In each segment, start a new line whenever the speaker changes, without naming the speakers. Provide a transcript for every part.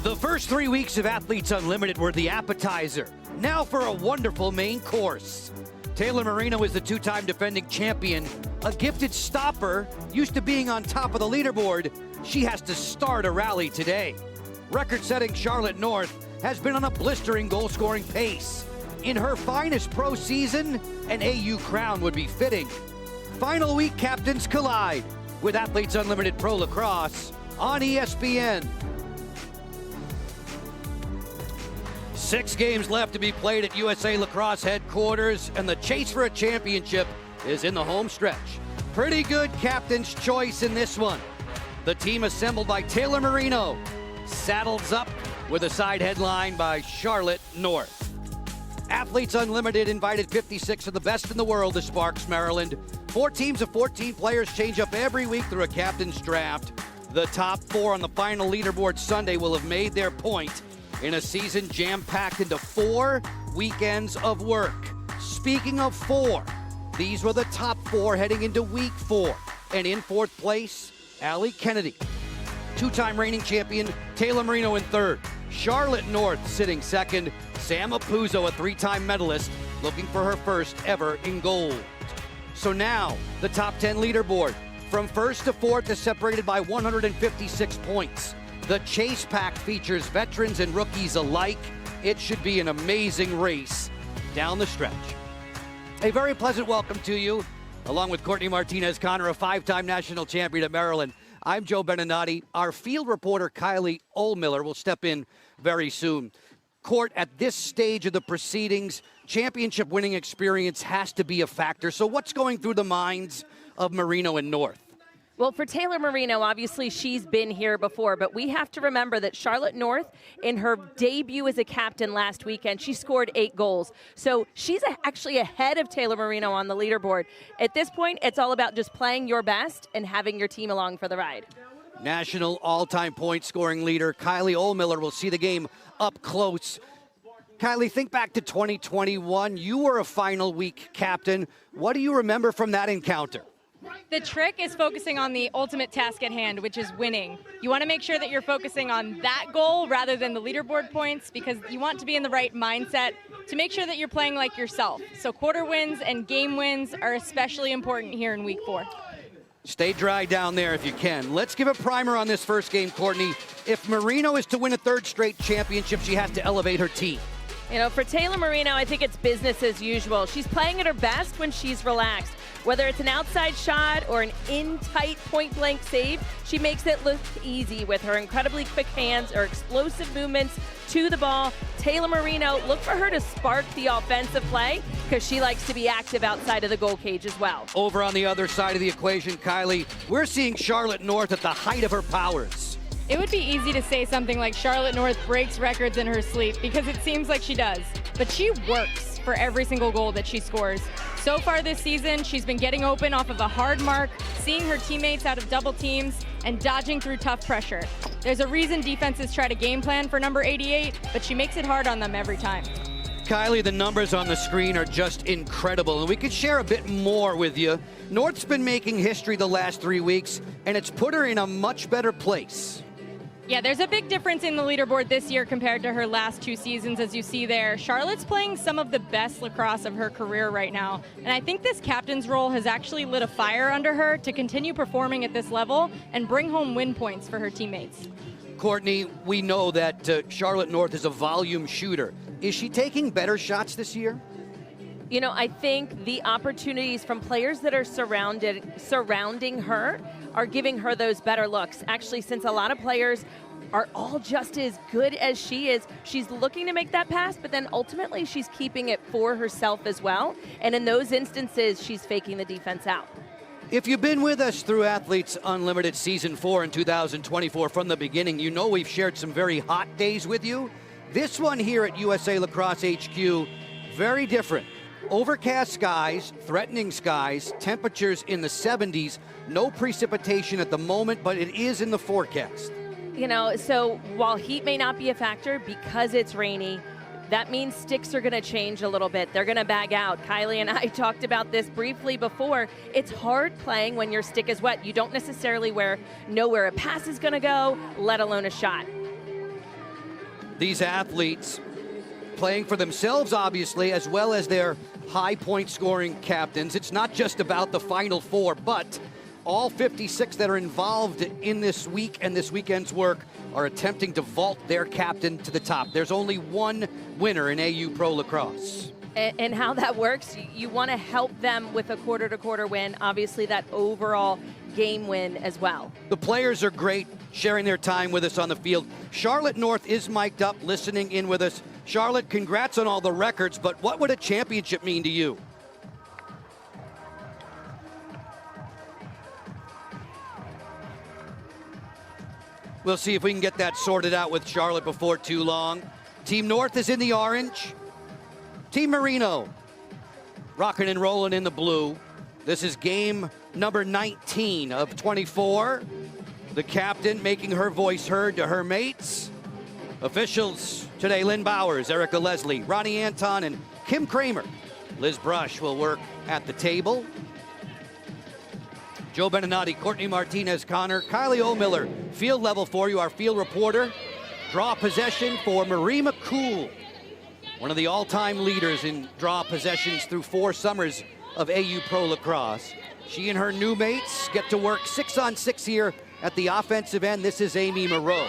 The first 3 weeks of Athletes Unlimited were the appetizer. Now for a wonderful main course. Taylor Marino is the two-time defending champion. A gifted stopper, used to being on top of the leaderboard. She has to start a rally today. Record-setting Charlotte North has been on a blistering goal-scoring pace. In her finest pro season, an AU crown would be fitting. Final week captains collide with Athletes Unlimited Pro Lacrosse on ESPN. 6 games left to be played at USA Lacrosse headquarters, and the chase for a championship is in the home stretch. Pretty good captain's choice in this one. The team assembled by Taylor Marino saddles up with a side headline by Charlotte North. Athletes Unlimited invited 56 of the best in the world to Sparks, Maryland. 4 teams of 14 players change up every week through a captain's draft. The top 4 on the final leaderboard Sunday will have made their point in a season jam-packed into 4 weekends of work. Speaking of 4, these were the top 4 heading into week 4. And in 4th place, Allie Kennedy. 2-time reigning champion Taylor Marino in 3rd. Charlotte North sitting 2nd. Sam Apuzzo, a 3-time medalist, looking for her first ever in gold. So now, the top 10 leaderboard. From 1st to 4th is separated by 156 points. The chase pack features veterans and rookies alike. It should be an amazing race down the stretch. A very pleasant welcome to you, along with Courtney Martinez-Connor, a 5-time national champion at Maryland. I'm Joe Beninati. Our field reporter, Kylie Ohlmiller, will step in very soon. Court, at this stage of the proceedings, championship winning experience has to be a factor. So what's going through the minds of Marino and North?
Well, for Taylor Marino, obviously she's been here before, but we have to remember that Charlotte North, in her debut as a captain last weekend, she scored 8 goals. So she's actually ahead of Taylor Marino on the leaderboard. At this point, it's all about just playing your best and having your team along for the ride.
National all-time point scoring leader Kylie Ohlmiller will see the game up close. Kylie, think back to 2021. You were a final week captain. What do you remember from that encounter?
The trick is focusing on the ultimate task at hand, which is winning. You want to make sure that you're focusing on that goal rather than the leaderboard points, because you want to be in the right mindset to make sure that you're playing like yourself. So quarter wins and game wins are especially important here in week 4.
Stay dry down there if you can. Let's give a primer on this first game, Courtney. If Marino is to win a 3rd straight championship, she has to elevate her team.
You know, for Taylor Marino, I think it's business as usual. She's playing at her best when she's relaxed. Whether it's an outside shot or an in-tight point-blank save, she makes it look easy with her incredibly quick hands or explosive movements to the ball. Taylor Marino, look for her to spark the offensive play because she likes to be active outside of the goal cage as well.
Over on the other side of the equation, Kylie, we're seeing Charlotte North at the height of her powers.
It would be easy to say something like Charlotte North breaks records in her sleep, because it seems like she does. But she works for every single goal that she scores. So far this season, she's been getting open off of a hard mark, seeing her teammates out of double teams, and dodging through tough pressure. There's a reason defenses try to game plan for number 88, but she makes it hard on them every time.
Kylie, the numbers on the screen are just incredible, and we could share a bit more with you. North's been making history the last 3 weeks, and it's put her in a much better place.
Yeah, there's a big difference in the leaderboard this year compared to her last 2 seasons, as you see there. Charlotte's playing some of the best lacrosse of her career right now, and I think this captain's role has actually lit a fire under her to continue performing at this level and bring home win points for her teammates.
Courtney, we know that Charlotte North is a volume shooter. Is she taking better shots this year?
You know, I think the opportunities from players that are surrounding her are giving her those better looks. Actually, since a lot of players are all just as good as she is, she's looking to make that pass, but then ultimately she's keeping it for herself as well. And in those instances, she's faking the defense out.
If you've been with us through Athletes Unlimited Season 4 in 2024 from the beginning, you know we've shared some very hot days with you. This one here at USA Lacrosse HQ, very different. Overcast skies, threatening skies, temperatures in the 70s, no precipitation at the moment, but it is in the forecast.
You know, so while heat may not be a factor because it's rainy, that means sticks are going to change a little bit. They're going to bag out. Kylie and I talked about this briefly before. It's hard playing when your stick is wet. You don't necessarily know where a pass is going to go, let alone a shot.
These athletes playing for themselves, obviously, as well as their high point scoring captains. It's not just about the Final Four, but all 56 that are involved in this week and this weekend's work are attempting to vault their captain to the top. There's only one winner in AU Pro Lacrosse.
And how that works, you want to help them with a quarter-to-quarter win, obviously that overall game win as well.
The players are great, sharing their time with us on the field. Charlotte North is mic'd up, listening in with us. Charlotte, congrats on all the records, but what would a championship mean to you? We'll see if we can get that sorted out with Charlotte before too long. Team North is in the orange. Team Marino rocking and rolling in the blue. This is game number 19 of 24. The captain making her voice heard to her mates. Officials today, Lynn Bowers, Erica Leslie, Ronnie Anton, and Kim Kramer. Liz Brush will work at the table. Joe Beninati, Courtney Martinez, Connor, Kylie O'Miller, field level for you, our field reporter. Draw possession for Marie McCool, one of the all-time leaders in draw possessions through 4 summers of AU Pro Lacrosse. She and her new mates get to work 6-on-6 here at the offensive end. This is Amy Moreau.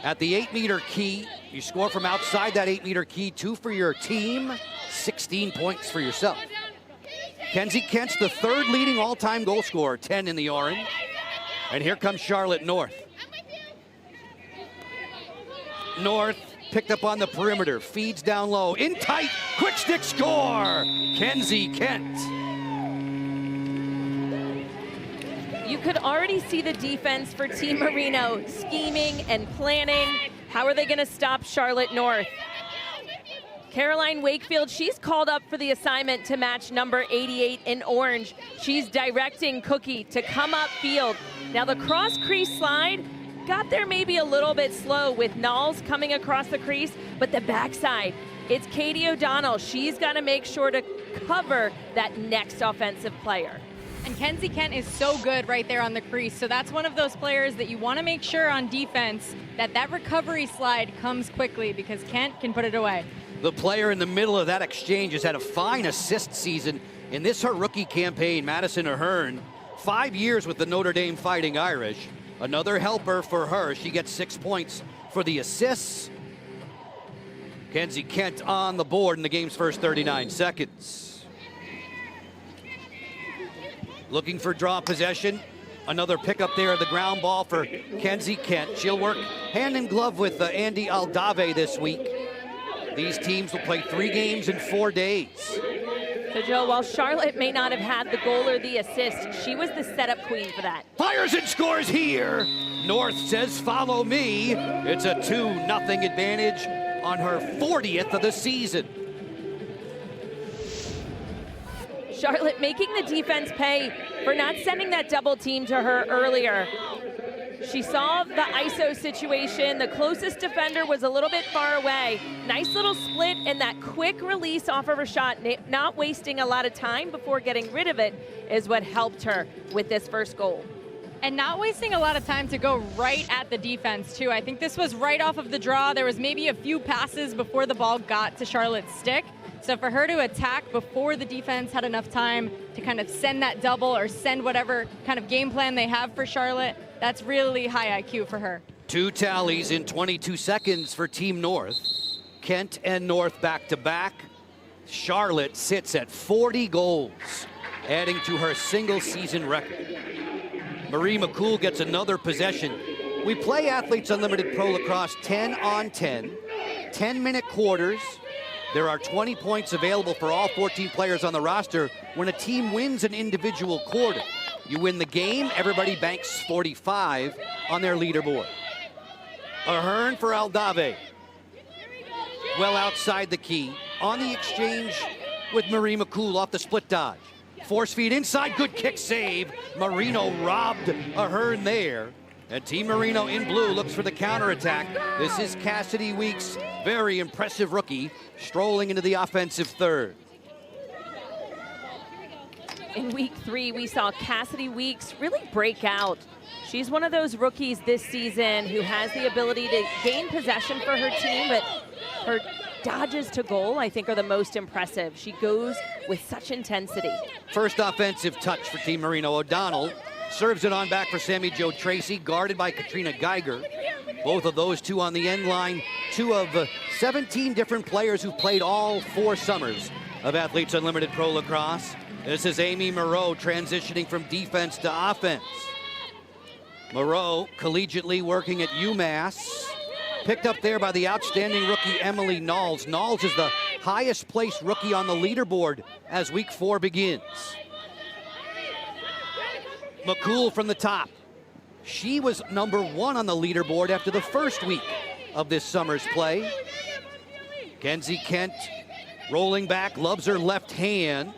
At the 8-meter key, you score from outside that 8-meter key, 2 for your team, 16 points for yourself. Kenzie Kent's the 3rd leading all-time goal scorer, 10 in the orange. And here comes Charlotte North. North picked up on the perimeter, feeds down low, in tight, quick stick score, Kenzie Kent.
You could already see the defense for Team Marino scheming and planning. How are they going to stop Charlotte North? Caroline Wakefield, she's called up for the assignment to match number 88 in orange. She's directing Cookie to come up field. Now the cross crease slide got there maybe a little bit slow with Knowles coming across the crease, but the backside, it's Katie O'Donnell. She's got to make sure to cover that next offensive player.
And Kenzie Kent is so good right there on the crease. So that's one of those players that you want to make sure on defense that recovery slide comes quickly, because Kent can put it away.
The player in the middle of that exchange has had a fine assist season in this her rookie campaign, Madison Ahern. 5 years with the Notre Dame Fighting Irish. Another helper for her. She gets 6 points for the assists. Kenzie Kent on the board in the game's first 39 seconds. Looking for draw possession. Another pickup there of the ground ball for Kenzie Kent. She'll work hand in glove with Andy Aldave this week. These teams will play 3 games in 4 days.
So Joe, while Charlotte may not have had the goal or the assist, she was the setup queen for that.
Fires and scores here. North says, follow me. It's a 2-0 advantage on her 40th of the season.
Charlotte making the defense pay for not sending that double team to her earlier. She saw the ISO situation. The closest defender was a little bit far away. Nice little split and that quick release off of her shot, not wasting a lot of time before getting rid of it, is what helped her with this first goal.
And not wasting a lot of time to go right at the defense, too. I think this was right off of the draw. There was maybe a few passes before the ball got to Charlotte's stick. So for her to attack before the defense had enough time to kind of send that double or send whatever kind of game plan they have for Charlotte, that's really high IQ for her.
2 tallies in 22 seconds for Team North. Kent and North back to back. Charlotte sits at 40 goals, adding to her single season record. Marie McCool gets another possession. We play Athletes Unlimited Pro Lacrosse 10 on 10, 10-minute quarters. There are 20 points available for all 14 players on the roster when a team wins an individual quarter. You win the game, everybody banks 45 on their leaderboard. Ahern for Aldave. Well outside the key. On the exchange with Marie McCool off the split dodge. Force feed inside, good kick save. Marino robbed Ahern there. And Team Marino in blue looks for the counterattack. This is Cassidy Weeks, very impressive rookie, strolling into the offensive third.
In week 3, we saw Cassidy Weeks really break out. She's one of those rookies this season who has the ability to gain possession for her team, but her dodges to goal, I think, are the most impressive. She goes with such intensity.
First offensive touch for Team Marino. O'Donnell serves it on back for Sammy Jo Tracy, guarded by Katrina Geiger. Both of those two on the end line. 2 of 17 different players who've played all 4 summers of Athletes Unlimited Pro Lacrosse. This is Amy Moreau transitioning from defense to offense. Moreau collegiately working at UMass. Picked up there by the outstanding rookie Emily Knowles. Knowles is the highest placed rookie on the leaderboard as week 4 begins. McCool from the top. She was number 1 on the leaderboard after the first week of this summer's play. Kenzie Kent rolling back, loves her left hand.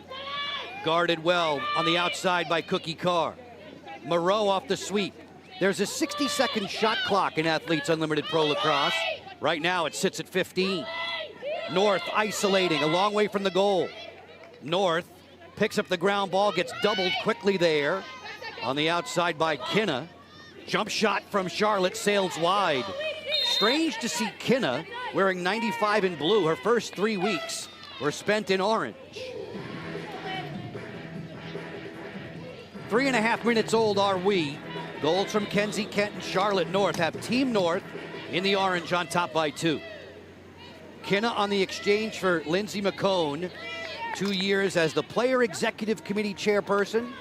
Guarded well on the outside by Cookie Carr. Moreau off the sweep. There's a 60-second shot clock in Athletes Unlimited Pro Lacrosse. Right now it sits at 15. North isolating a long way from the goal. North picks up the ground ball, gets doubled quickly there. On the outside by Kinna. Jump shot from Charlotte sails wide. Strange to see Kinna wearing 95 in blue. Her first 3 weeks were spent in orange. 3.5 minutes old are we. Goals from Kenzie Kent and Charlotte North have Team North in the orange on top by 2. Kinna on the exchange for Lindsay McCone. 2 years as the Player Executive Committee chairperson.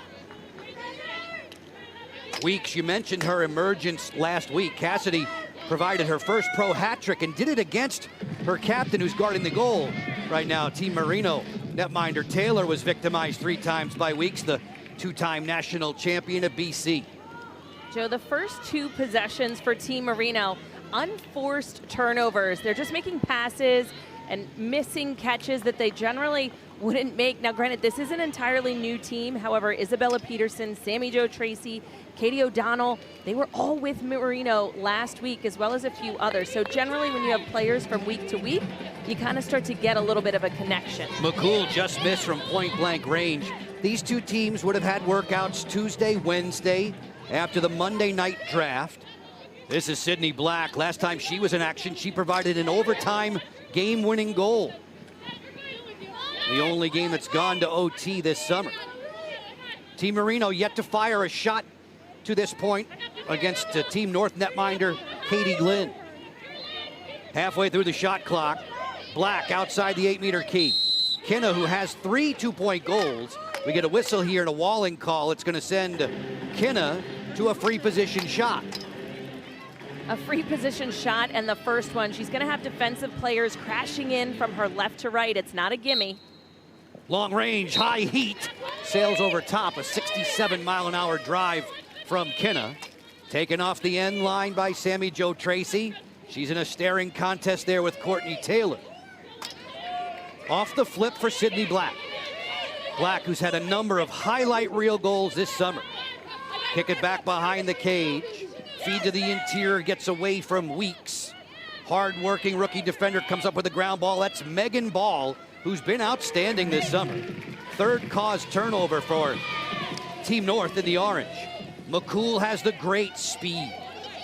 Weeks, you mentioned her emergence last week. Cassidy provided her first pro hat trick and did it against her captain who's guarding the goal right now, Team Marino. Netminder Taylor was victimized 3 times by Weeks, the 2-time national champion of BC.
Joe, the first 2 possessions for Team Marino, unforced turnovers. They're just making passes and missing catches that they generally wouldn't make. Now, granted, this is an entirely new team. However, Isabella Peterson, Sammy Jo Tracy, Katie O'Donnell, they were all with Marino last week, as well as a few others. So generally, when you have players from week to week, you kind of start to get a little bit of a connection.
McCool just missed from point-blank range. These 2 teams would have had workouts Tuesday, Wednesday, after the Monday night draft. This is Sydney Black. Last time she was in action, she provided an overtime game-winning goal. The only game that's gone to OT this summer. Team Marino yet to fire a shot to this point against Team North netminder Katie Glynn. Halfway through the shot clock, Black outside the 8-meter key. Kinna, who has 3 2-point goals. We get a whistle here and a walling call. It's going to send Kinna to a free position shot.
A free position shot, and the first one, she's going to have defensive players crashing in from her left to right. It's not a gimme.
Long range, high heat, sails over top. A 67-mile-an-hour drive from Kinna. Taken off the end line by Sammy Jo Tracy. She's in a staring contest there with Courtney Taylor. Off the flip for Sydney Black. Black, who's had a number of highlight reel goals this summer. Kick it back behind the cage. Feed to the interior, gets away from Weeks. Hard-working rookie defender comes up with a ground ball. That's Megan Ball, who's been outstanding this summer. 3rd cause turnover for Team North in the orange. McCool has the great speed.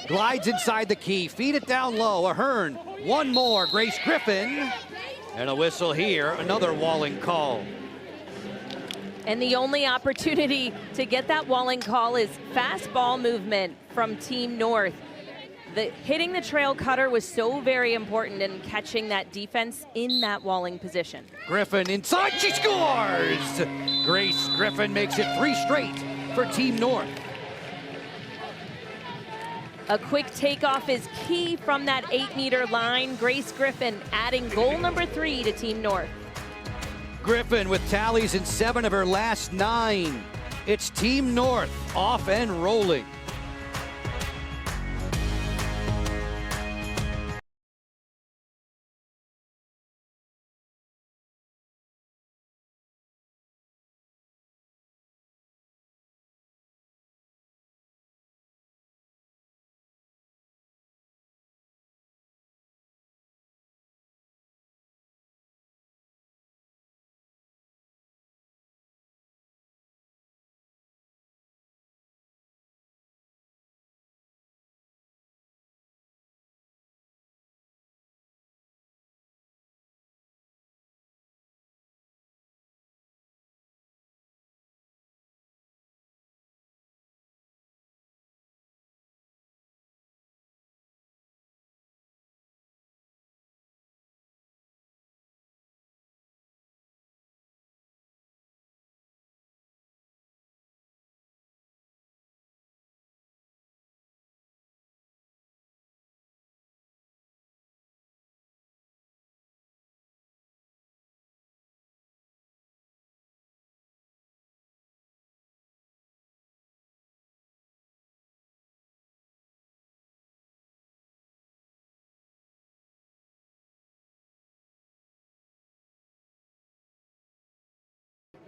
Glides inside the key, feed it down low. Ahern, one more. Grace Griffin, and a whistle here. Another walling call.
And the only opportunity to get that walling call is fast ball movement from Team North. Hitting the trail cutter was so very important in catching that defense in that walling position.
Griffin inside, she scores! Grace Griffin makes it 3 straight for Team North.
A quick takeoff is key from that 8-meter line. Grace Griffin adding goal number 3 to Team North.
Griffin with tallies in 7 of her last 9. It's Team North off and rolling.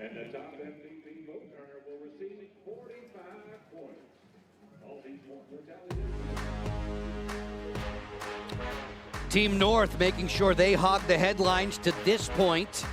And the top MVP vote earner will receive 45 points. All these points were tallied.
Team North making sure they hog the headlines to this point.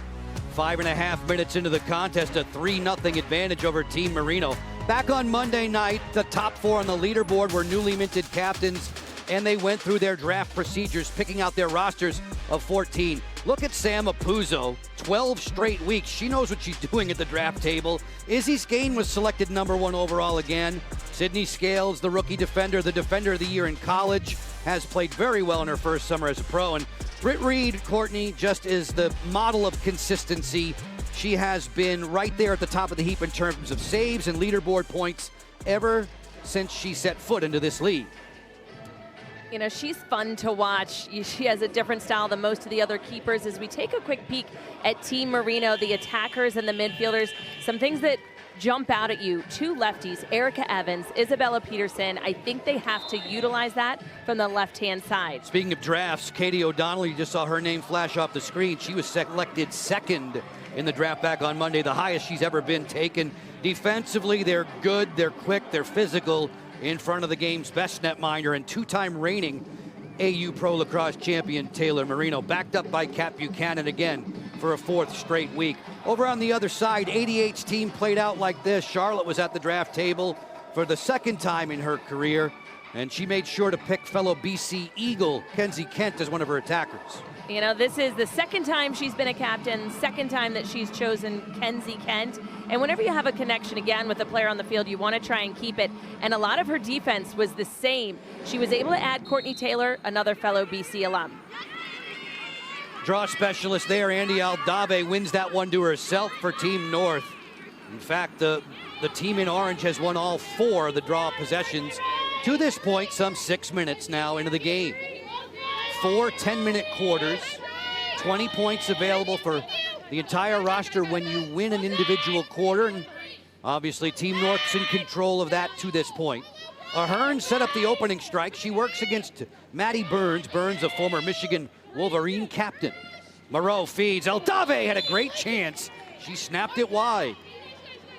5.5 minutes into the contest, a 3-0 advantage over Team Marino. Back on Monday night, the top 4 on the leaderboard were newly minted captains, and they went through their draft procedures, picking out their rosters of 14. Look at Sam Apuzzo, 12 straight weeks. She knows what she's doing at the draft table. Izzy Skane was selected #1 overall again. Sydney Scales, the rookie defender, the defender of the year in college, has played very well in her first summer as a pro. And Britt Reed, Courtney, just is the model of consistency. She has been right there at the top of the heap in terms of saves and leaderboard points ever since she set foot into this league.
You know, she's fun to watch. She has a different style than most of the other keepers. As we take a quick peek at Team Marino, the attackers and the midfielders, some things that jump out at you. 2 lefties, Erica Evans, Isabella Peterson. I think they have to utilize that from the left-hand side.
Speaking of drafts, Katie O'Donnell, you just saw her name flash off the screen. She was selected 2nd in the draft back on Monday, the highest she's ever been taken. Defensively, they're good, they're quick, they're physical. In front of the game's best netminder and 2-time reigning AU Pro Lacrosse champion Taylor Marino, backed up by Kat Buchanan again for a 4th straight week. Over on the other side, 88's team played out like this. Charlotte was at the draft table for the 2nd time in her career, and she made sure to pick fellow BC Eagle Kenzie Kent as one of her attackers.
You know, this is the 2nd time she's been a captain, 2nd time that she's chosen Kenzie Kent. And whenever you have a connection again with a player on the field, you want to try and keep it. And a lot of her defense was the same. She was able to add Courtney Taylor, another fellow BC alum.
Draw specialist there, Andy Aldave wins that one to herself for Team North. In fact, the team in orange has won all 4 of the draw possessions to this point, some 6 minutes now into the game. 4 10-minute quarters, 20 points available for the entire roster when you win an individual quarter, and obviously Team North's in control of that to this point. Ahern set up the opening strike. She works against Maddie Burns. Burns, a former Michigan Wolverine captain. Moreau feeds. Aldave had a great chance. She snapped it wide.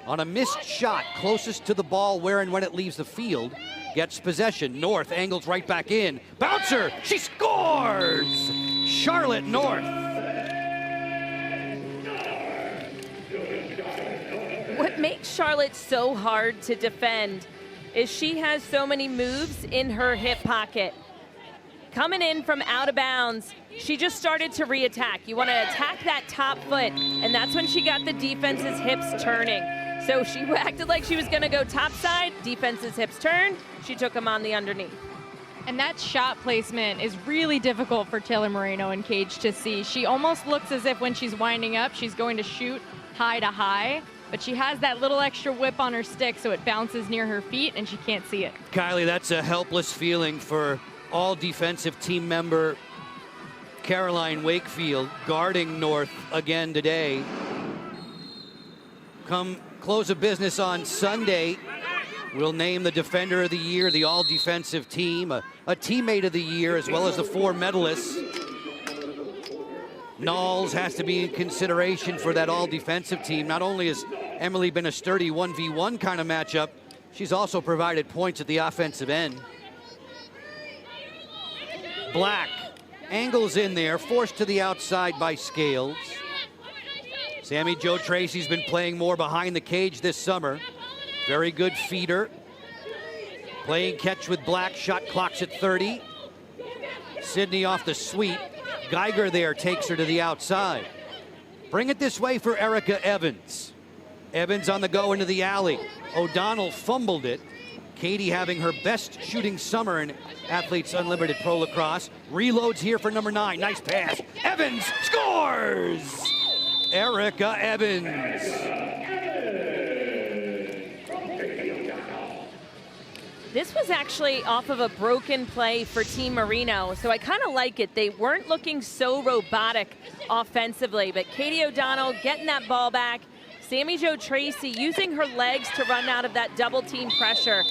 On a missed shot, closest to the ball where and when it leaves the field, gets possession. North angles right back in. Bouncer, she scores! Charlotte North.
What makes Charlotte so hard to defend is she has so many moves in her hip pocket. Coming in from out of bounds, she just started to re-attack. You want to attack that top foot, and that's when she got the defense's hips turning. So she acted like she was going to go topside, defense's hips turned, she took them on the underneath.
And that shot placement is really difficult for Taylor Marino and Cage to see. She almost looks as if when she's winding up, she's going to shoot high to high, but she has that little extra whip on her stick so it bounces near her feet and she can't see it.
Kylie, that's a helpless feeling for all defensive team member Caroline Wakefield, guarding North again today. Come close of business on Sunday, we'll name the defender of the year, the all defensive team, a teammate of the year, as well as the 4 medalists. Knowles has to be in consideration for that all defensive team. Not only has Emily been a sturdy 1v1 kind of matchup, she's also provided points at the offensive end. Black angles in there, forced to the outside by Scales. Sammy Jo Tracy's been playing more behind the cage this summer. Very good feeder. Playing catch with Black, shot clocks at 30. Sydney off the sweep. Geiger there takes her to the outside. Bring it this way for Erica Evans. Evans on the go into the alley. O'Donnell fumbled it. Katie having her best shooting summer in Athletes Unlimited Pro Lacrosse. Reloads here for number 9. Nice pass. Evans scores! Erica Evans.
This was actually off of a broken play for Team Marino, so I kind of like it. They weren't looking so robotic offensively, but Katie O'Donnell getting that ball back. Sammy Jo Tracy using her legs to run out of that double team pressure.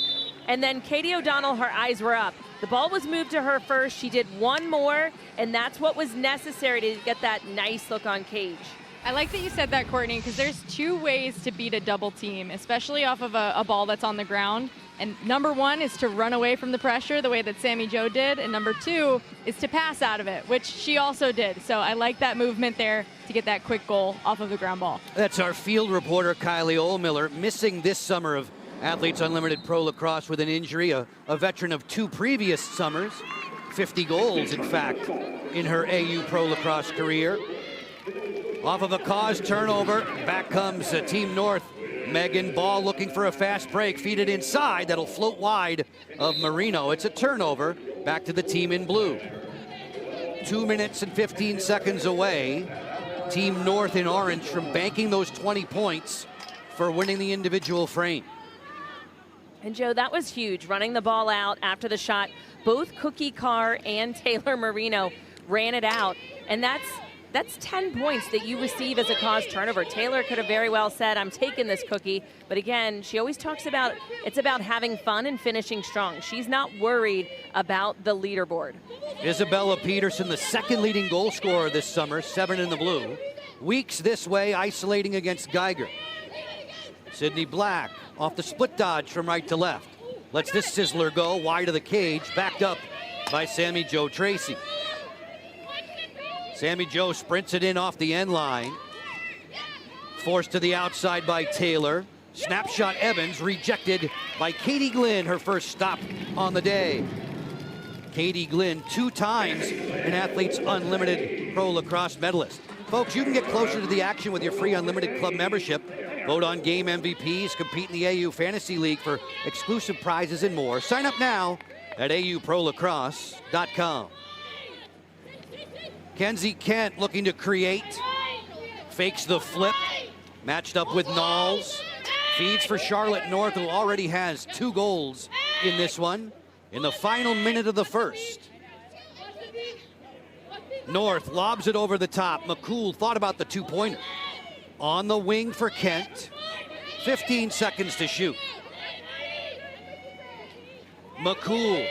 And then Katie O'Donnell, her eyes were up. The ball was moved to her first. She did one more, and that's what was necessary to get that nice look on Cage.
I like that you said that, Courtney, because there's two ways to beat a double team, especially off of a ball that's on the ground. And number one is to run away from the pressure the way that Sammy Jo did. And number two is to pass out of it, which she also did. So I like that movement there to get that quick goal off of the ground ball.
That's our field reporter, Kylie Ohlmiller, missing this summer of Athletes Unlimited Pro Lacrosse with an injury, a veteran of 2 previous summers, 50 goals, in fact, in her AU Pro Lacrosse career. Off of a caused turnover, back comes Team North. Megan Ball looking for a fast break, feed it inside, that'll float wide of Marino. It's a turnover, back to the team in blue. 2 minutes and 15 seconds away. Team North in orange from banking those 20 points for winning the individual frame.
And Joe, that was huge, running the ball out after the shot. Both Cookie Carr and Taylor Marino ran it out, and that's 10 points that you receive as a caused turnover. Taylor could have very well said, I'm taking this cookie. But again, she always talks about it's about having fun and finishing strong. She's not worried about the leaderboard.
Isabella Peterson, the second leading goal scorer this summer, 7 in the blue. Weeks this way, isolating against Geiger. Sydney Black off the split dodge from right to left. Lets this sizzler go wide of the cage, backed up by Sammy Jo Tracy. Sammy Jo sprints it in off the end line. Forced to the outside by Taylor. Snapshot Evans rejected by Katie Glynn, her first stop on the day. Katie Glynn, 2 times an Athletes Unlimited Pro Lacrosse medalist. Folks, you can get closer to the action with your free Unlimited Club membership. Vote on game MVPs, compete in the AU Fantasy League for exclusive prizes and more. Sign up now at auprolacrosse.com. Kenzie Kent looking to create, fakes the flip, matched up with Knowles, feeds for Charlotte North, who already has 2 goals in this one in the final minute of the first. North lobs it over the top. McCool thought about the 2-pointer. On the wing for Kent, 15 seconds to shoot. McCool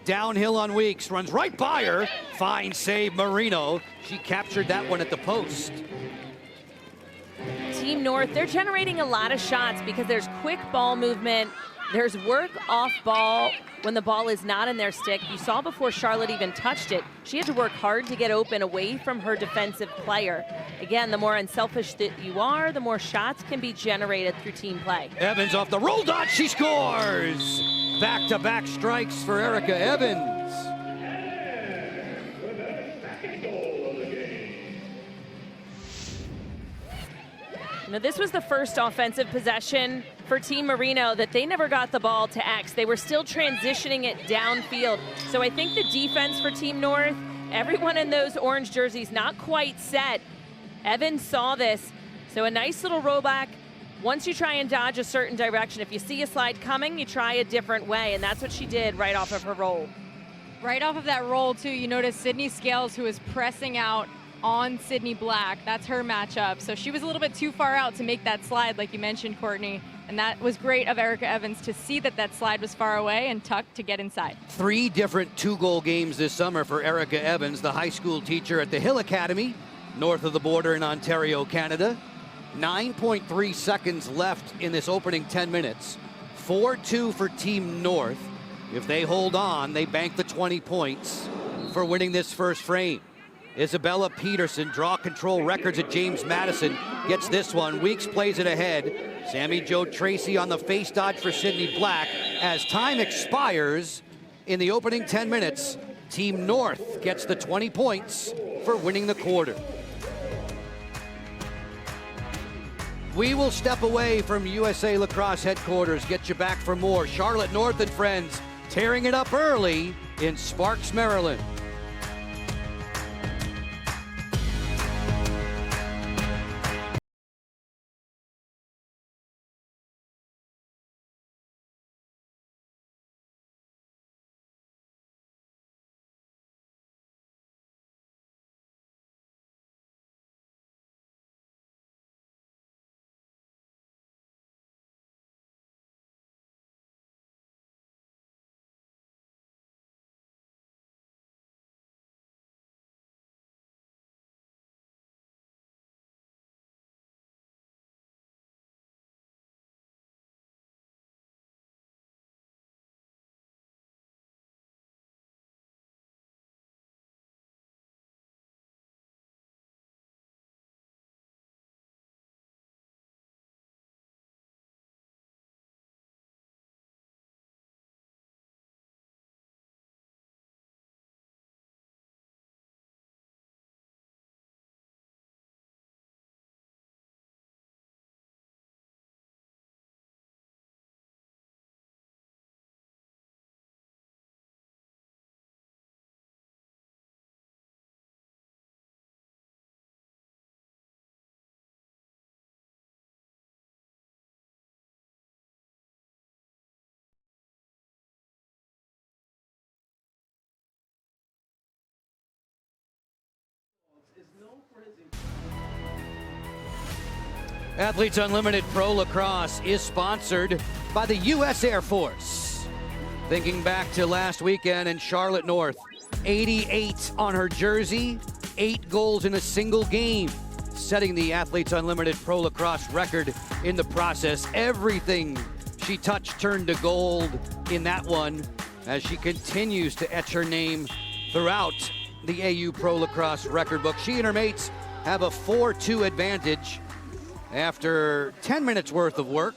downhill on Weeks, runs right by her. Fine save, Marino. She captured that one at the post.
Team North, they're generating a lot of shots because there's quick ball movement. There's work off ball when the ball is not in their stick. You saw before Charlotte even touched it, she had to work hard to get open away from her defensive player. Again, the more unselfish that you are, the more shots can be generated through team play.
Evans off the roll dot, she scores! Back-to-back strikes for Erica Evans.
You know, this was the first offensive possession for Team Marino that they never got the ball to X. They were still transitioning it downfield. So I think the defense for Team North, everyone in those orange jerseys not quite set. Evans saw this. So a nice little rollback. Once you try and dodge a certain direction, if you see a slide coming, you try a different way. And that's what she did right off of her roll.
Right off of that roll, too, you notice Sydney Scales, who is pressing out on Sydney Black. That's her matchup. So she was a little bit too far out to make that slide, like you mentioned, Courtney. And that was great of Erica Evans to see that that slide was far away and tucked to get inside. 3
different 2-goal games this summer for Erica Evans, the high school teacher at the Hill Academy, north of the border in Ontario, Canada. 9.3 seconds left in this opening 10 minutes. 4-2 for Team North. If they hold on, they bank the 20 points for winning this first frame. Isabella Peterson, draw control records at James Madison, gets this one. Weeks plays it ahead. Sammy Jo Tracy on the face dodge for Sydney Black. As time expires in the opening 10 minutes, Team North gets the 20 points for winning the quarter. We will step away from USA Lacrosse headquarters, get you back for more. Charlotte North and friends tearing it up early in Sparks, Maryland. Athletes Unlimited Pro Lacrosse is sponsored by the U.S. Air Force. Thinking back to last weekend in Charlotte North, 88 on her jersey, 8 goals in a single game, setting the Athletes Unlimited Pro Lacrosse record in the process. Everything she touched turned to gold in that one as she continues to etch her name throughout the AU Pro Lacrosse record book. She and her mates have a 4-2 advantage after 10 minutes worth of work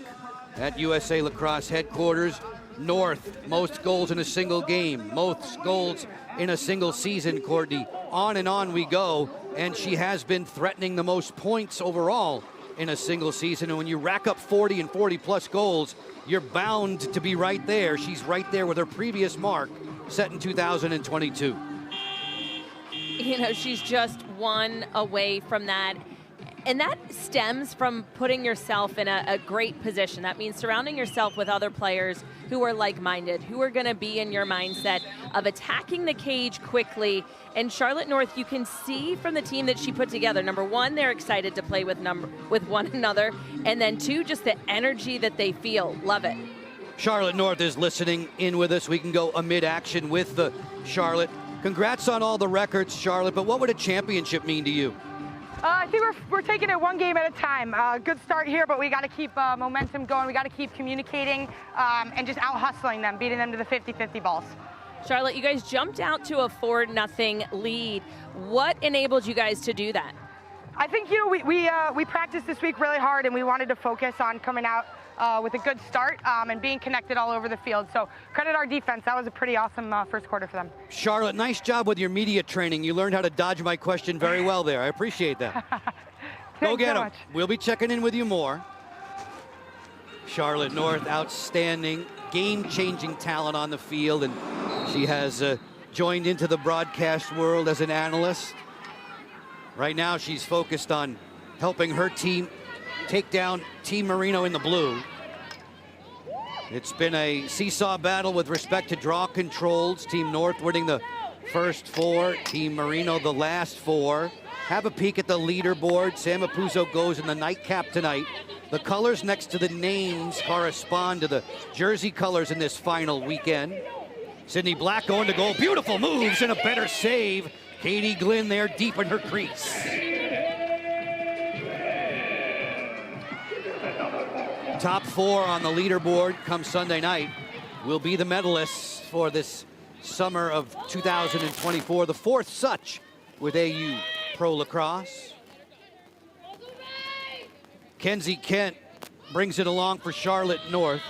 at USA Lacrosse headquarters. North, most goals in a single game, most goals in a single season, Courtney. On and on we go, and she has been threatening the most points overall in a single season. And when you rack up 40 and 40 plus goals, you're bound to be right there. She's right there with her previous mark set in 2022.
You know, she's just one away from that. And that stems from putting yourself in a great position. That means surrounding yourself with other players who are like-minded, who are going to be in your mindset of attacking the cage quickly. And Charlotte North, you can see from the team that she put together, number one, they're excited to play with one another. And then two, just the energy that they feel. Love it.
Charlotte North is listening in with us. We can go amid action with the Charlotte. Congrats on all the records, Charlotte, but what would a championship mean to you?
I think we're taking it one game at a time. Good start here, but we got to keep momentum going. We got to keep communicating and just out-hustling them, beating them to the 50-50 balls.
Charlotte, you guys jumped out to a 4-0 lead. What enabled you guys to do that?
I think, you know, we practiced this week really hard, and we wanted to focus on coming out with a good start and being connected all over the field. So credit our defense. That was a pretty awesome first quarter for them.
Charlotte, nice job with your media training. You learned how to dodge my question very well there. I appreciate that. Go get them. We'll be checking in with you more. Charlotte North, outstanding, game-changing talent on the field, and she has joined into the broadcast world as an analyst. Right now, she's focused on helping her team take down Team Marino in the blue. It's been a seesaw battle with respect to draw controls. Team North winning the first 4, Team Marino the last 4. Have a peek at the leaderboard. Sam Apuzzo goes in the nightcap tonight. The colors next to the names correspond to the jersey colors in this final weekend. Sydney Black going to goal. Beautiful moves and a better save. Katie Glynn there deep in her crease. Top 4 on the leaderboard come Sunday night will be the medalists for this summer of 2024, the 4th such with AU Pro Lacrosse. Kenzie Kent brings it along for Charlotte North.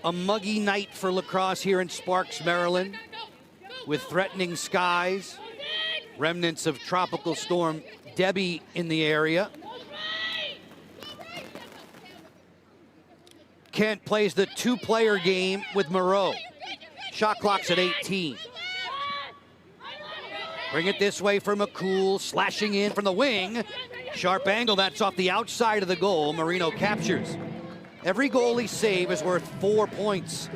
A muggy night for lacrosse here in Sparks, Maryland, with threatening skies, remnants of Tropical Storm Debbie in the area. Kent plays the 2-player game with Moreau. Shot clock's at 18. Bring it this way for McCool, slashing in from the wing. Sharp angle, that's off the outside of the goal. Marino captures. Every goalie save is worth 4 points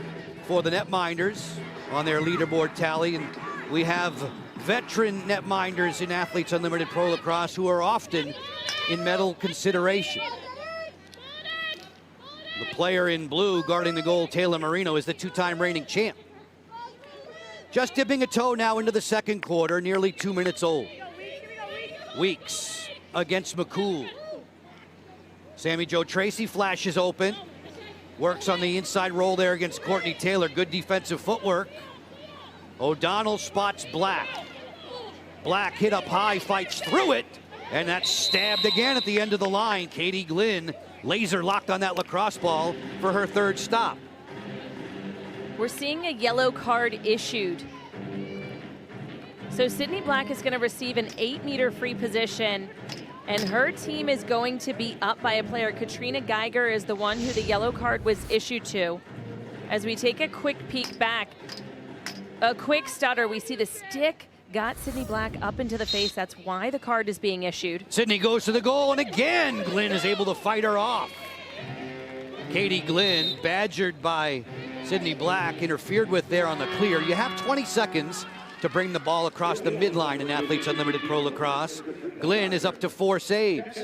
for the netminders on their leaderboard tally. And we have veteran netminders in Athletes Unlimited Pro Lacrosse who are often in medal consideration. The player in blue guarding the goal, Taylor Marino, is the 2-time reigning champ. Just dipping a toe now into the second quarter, nearly 2 minutes old. Weeks against McCool. Sammy Joe Tracy flashes open. Works on the inside roll there against Courtney Taylor. Good defensive footwork. O'Donnell spots Black. Black hit up high, fights through it. And that's stabbed again at the end of the line. Katie Glynn laser locked on that lacrosse ball for her 3rd stop.
We're seeing a yellow card issued. So Sydney Black is going to receive an 8-meter free position, and her team is going to be up by a player. Katrina Geiger is the one who the yellow card was issued to. As we take a quick peek back, a quick stutter, we see the stick got Sydney Black up into the face. That's why the card is being issued.
Sydney goes to the goal, and again, Glynn is able to fight her off. Katie Glynn, badgered by Sydney Black, interfered with there on the clear. You have 20 seconds to bring the ball across the midline in Athletes Unlimited Pro Lacrosse. Glynn is up to 4 saves.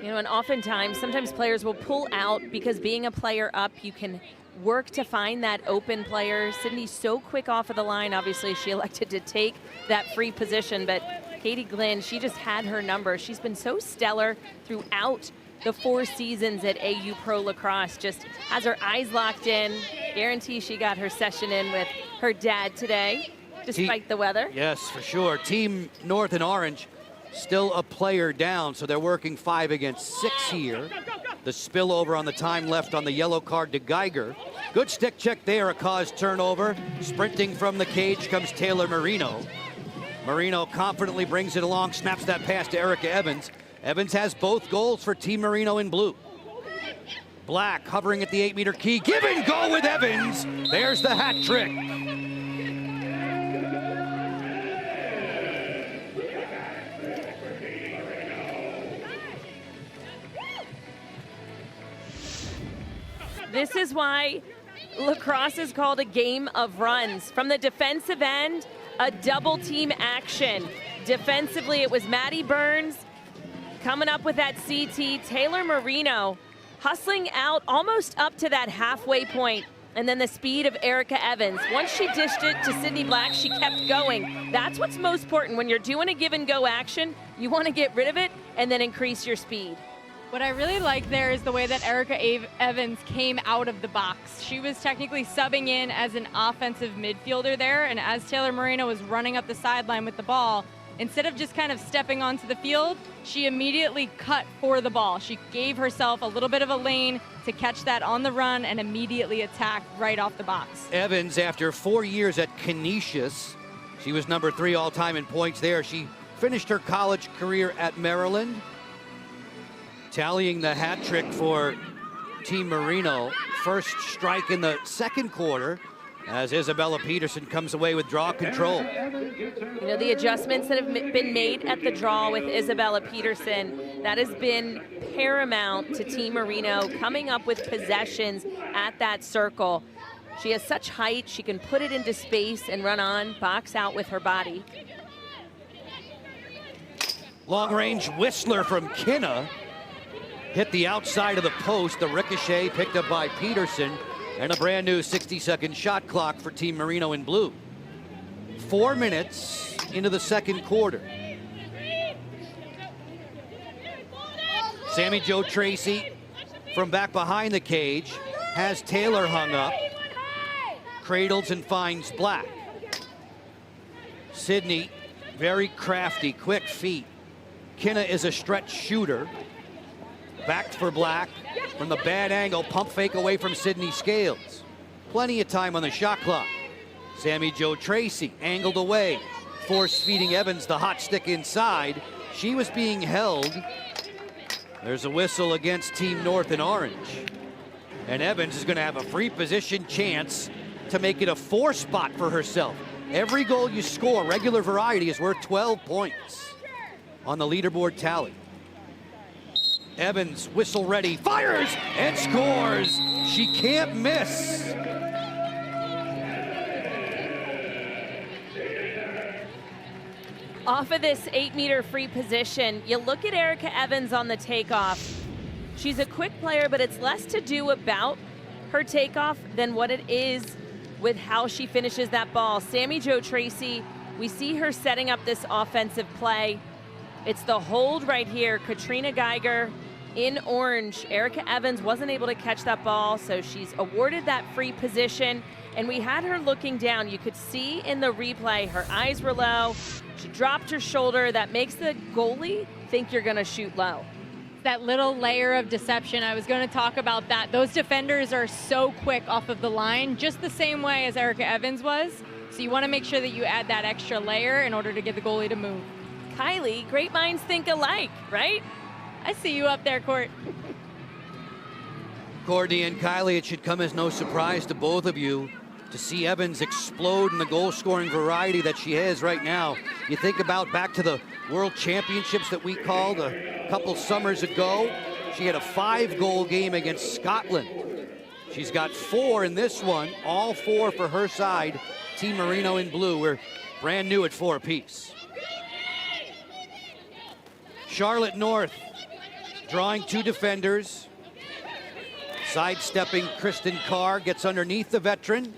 You know, and oftentimes, sometimes players will pull out because being a player up, you can work to find that open player. Sydney's so quick off of the line. Obviously, she elected to take that free position, but Katie Glynn, she just had her number. She's been so stellar throughout the 4 seasons at AU Pro Lacrosse. Just has her eyes locked in. Guarantee she got her session in with her dad today, despite the weather.
Yes, for sure. Team North and Orange still a player down, so they're working 5 against 6 here. The spillover on the time left on the yellow card to Geiger. Good stick check there, a caused turnover. Sprinting from the cage comes Taylor Marino. Marino confidently brings it along, snaps that pass to Erica Evans. Evans has both goals for Team Marino in blue. Black hovering at the 8-meter key. Give and go with Evans. There's the hat trick.
This is why lacrosse is called a game of runs. From the defensive end, a double team action. Defensively, it was Maddie Burns coming up with that CT. Taylor Marino hustling out almost up to that halfway point. And then the speed of Erica Evans. Once she dished it to Sydney Black, she kept going. That's what's most important. When you're doing a give and go action, you want to get rid of it and then increase your speed.
What I really like there is the way that Erica Evans came out of the box. She was technically subbing in as an offensive midfielder there, and as Taylor Marino was running up the sideline with the ball, instead of just kind of stepping onto the field, she immediately cut for the ball. She gave herself a little bit of a lane to catch that on the run and immediately attack right off the box.
Evans, after 4 years at Canisius, she was number 3 all-time in points there. She finished her college career at Maryland. Tallying the hat trick for Team Marino. First strike in the second quarter as Isabella Peterson comes away with draw control.
You know, the adjustments that have been made at the draw with Isabella Peterson, that has been paramount to Team Marino coming up with possessions at that circle. She has such height, she can put it into space and run on, box out with her body.
Long range whistler from Kinna. Hit the outside of the post, the ricochet picked up by Peterson, and a brand new 60-second shot clock for Team Marino in blue. 4 minutes into the second quarter. Sammy Jo Tracy from back behind the cage has Taylor hung up, cradles and finds Black. Sydney, very crafty, quick feet. Kinna is a stretch shooter. Back for Black from the bad angle, pump fake away from Sydney Scales. Plenty of time on the shot clock. Sammy Jo Tracy angled away, force feeding Evans the hot stick inside. She was being held. There's a whistle against Team North and Orange. And Evans is going to have a free position chance to make it a 4 spot for herself. Every goal you score, regular variety, is worth 12 points on the leaderboard tally. Evans, whistle ready, fires and scores. She can't miss.
Off of this 8-meter free position, you look at Erica Evans on the takeoff. She's a quick player, but it's less to do about her takeoff than what it is with how she finishes that ball. Sammy Jo Tracy, we see her setting up this offensive play. It's the hold right here. Katrina Geiger in orange. Erica Evans wasn't able to catch that ball, so she's awarded that free position. And we had her looking down. You could see in the replay, her eyes were low. She dropped her shoulder. That makes the goalie think you're gonna shoot low.
That little layer of deception, I was going to talk about that. Those defenders are so quick off of the line, just the same way as Erica Evans was. So you want to make sure that you add that extra layer in order to get the goalie to move.
Kylie, great minds think alike, right?
I see you up there, Court.
Courtney and Kylie, it should come as no surprise to both of you to see Evans explode in the goal-scoring variety that she has right now. You think about back to the World Championships that we called a couple summers ago. She had a 5-goal game against Scotland. She's got 4 in this one, all 4 for her side. Team Marino in blue. We're brand new at 4 apiece. Charlotte North drawing two defenders. Sidestepping Kristen Carr, gets underneath the veteran.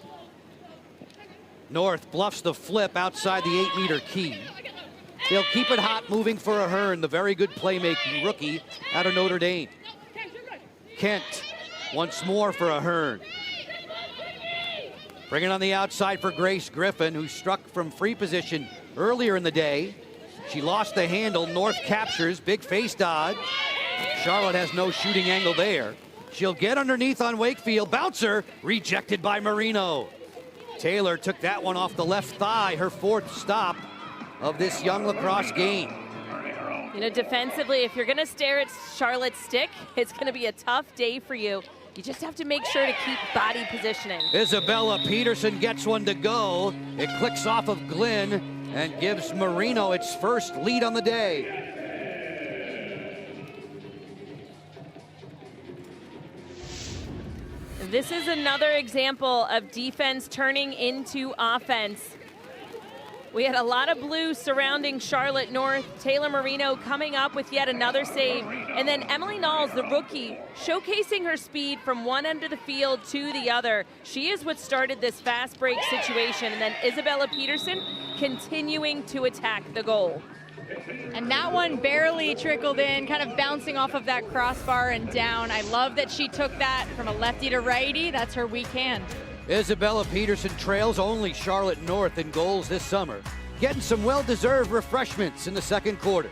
North bluffs the flip outside the 8-meter key. They'll keep it hot, moving for Ahern, the very good playmaking rookie out of Notre Dame. Kent once more for Ahern. Bring it on the outside for Grace Griffin, who struck from free position earlier in the day. She lost the handle. North captures, big face dodge. Charlotte has no shooting angle there. She'll get underneath on Wakefield. Bouncer rejected by Marino. Taylor took that one off the left thigh, her fourth stop of this young lacrosse game.
You know, defensively, if you're going to stare at Charlotte's stick, it's going to be a tough day for you. You just have to make sure to keep body positioning.
Isabella Peterson gets one to go. It clicks off of Glynn and gives Marino its first lead on the day.
This is another example of defense turning into offense. We had a lot of blue surrounding Charlotte North. Taylor Marino coming up with yet another save. And then Emily Knowles, the rookie, showcasing her speed from one end of the field to the other. She is what started this fast break situation. And then Isabella Peterson continuing to attack the goal.
And that one barely trickled in, kind of bouncing off of that crossbar and down. I love that she took that from a lefty to righty. That's her weak hand.
Isabella Peterson trails only Charlotte North in goals this summer, getting some well-deserved refreshments in the second quarter.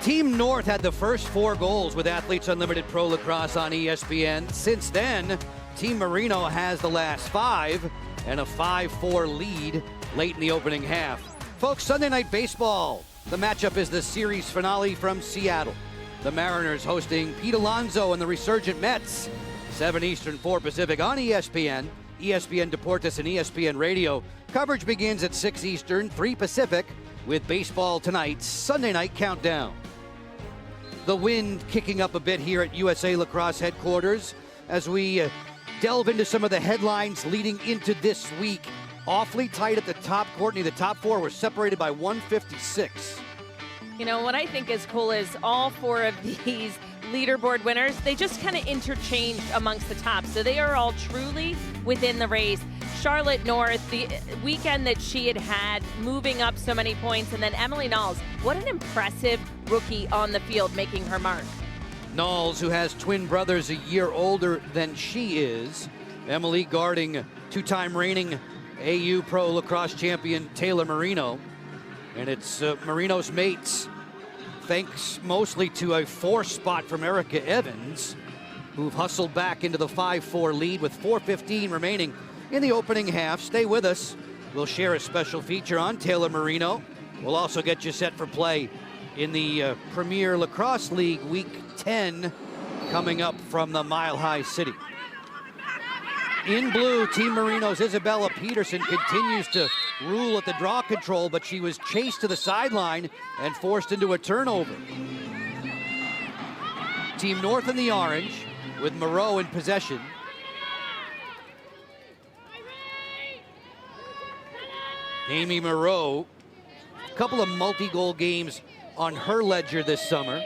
Team North had the first 4 goals with Athletes Unlimited Pro Lacrosse on ESPN. Since then, Team Marino has the last 5 and a 5-4 lead late in the opening half. Folks, Sunday Night Baseball. The matchup is the series finale from Seattle. The Mariners hosting Pete Alonso and the resurgent Mets. 7 Eastern, 4 Pacific on ESPN, ESPN Deportes, and ESPN Radio. Coverage begins at 6 Eastern, 3 Pacific, with baseball tonight's Sunday Night Countdown. The wind kicking up a bit here at USA Lacrosse headquarters as we delve into some of the headlines leading into this week. Awfully tight at the top, Courtney. The top 4 were separated by 156.
You know, what I think is cool is all 4 of these leaderboard winners, they just kind of interchanged amongst the top. So they are all truly within the race. Charlotte North, the weekend that she had moving up so many points, and then Emily Knowles, what an impressive rookie on the field making her mark.
Knowles, who has twin brothers a year older than she is. Emily guarding 2-time reigning AU Pro Lacrosse champion Taylor Marino. And it's Marino's mates, thanks mostly to a 4 spot from Erica Evans, who've hustled back into the 5-4 lead with 4:15 remaining in the opening half. Stay with us. We'll share a special feature on Taylor Marino. We'll also get you set for play in the Premier Lacrosse League Week 10 coming up from the Mile High City. In blue, Team Marino's Isabella Peterson continues to rule at the draw control, but she was chased to the sideline and forced into a turnover. Team North in the orange with Moreau in possession. Amy Moreau, a couple of multi-goal games on her ledger this summer.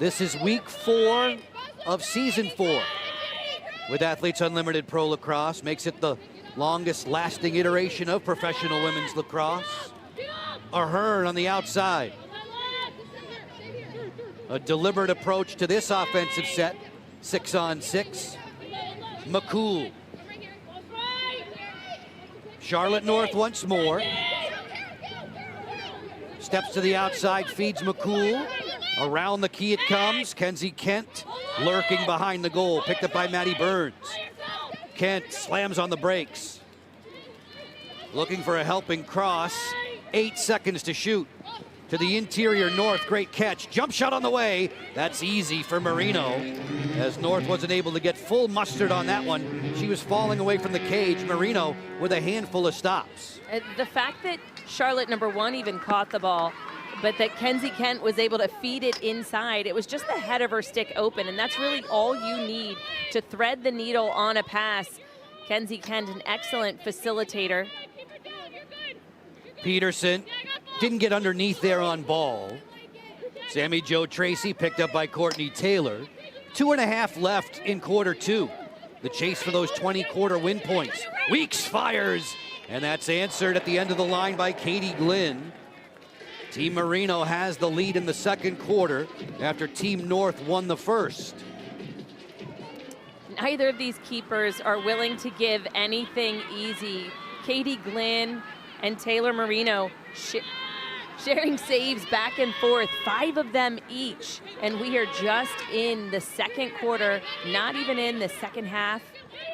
This is week 4 of season 4 with Athletes Unlimited Pro Lacrosse. Makes it the longest lasting iteration of professional women's lacrosse. Ahern on the outside. A deliberate approach to this offensive set. 6-on-6. McCool. Charlotte North once more. Steps to the outside, feeds McCool. Around the key it comes. Kenzie Kent lurking behind the goal. Picked up by Maddie Burns. Kent slams on the brakes. Looking for a helping cross. 8 seconds to shoot. To the interior North, great catch. Jump shot on the way. That's easy for Marino, as North wasn't able to get full mustard on that one. She was falling away from the cage. Marino with a handful of stops.
The fact that Charlotte #1 even caught the ball, but that Kenzie Kent was able to feed it inside, it was just the head of her stick open, and that's really all you need to thread the needle on a pass. Kenzie Kent, an excellent facilitator.
Peterson didn't get underneath there on ball. Sammy Jo Tracy picked up by Courtney Taylor. 2.5 left in quarter 2. The chase for those 20 quarter win points. Weeks fires, and that's answered at the end of the line by Katie Glynn. Team Marino has the lead in the second quarter after Team North won the first.
Neither of these keepers are willing to give anything easy. Katie Glynn and Taylor Marino sharing saves back and forth, 5 of them each. And we are just in the second quarter, not even in the second half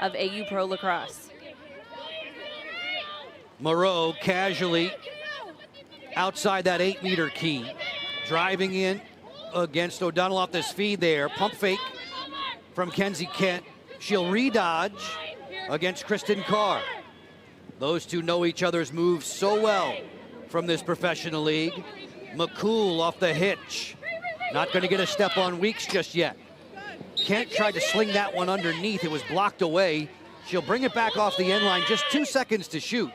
of AU Pro Lacrosse.
Moreau casually outside that 8-meter key. Driving in against O'Donnell off this feed there. Pump fake from Kenzie Kent. She'll redodge against Kristen Carr. Those two know each other's moves so well from this professional league. McCool off the hitch. Not going to get a step on Weeks just yet. Kent tried to sling that one underneath. It was blocked away. She'll bring it back off the end line. Just 2 seconds to shoot.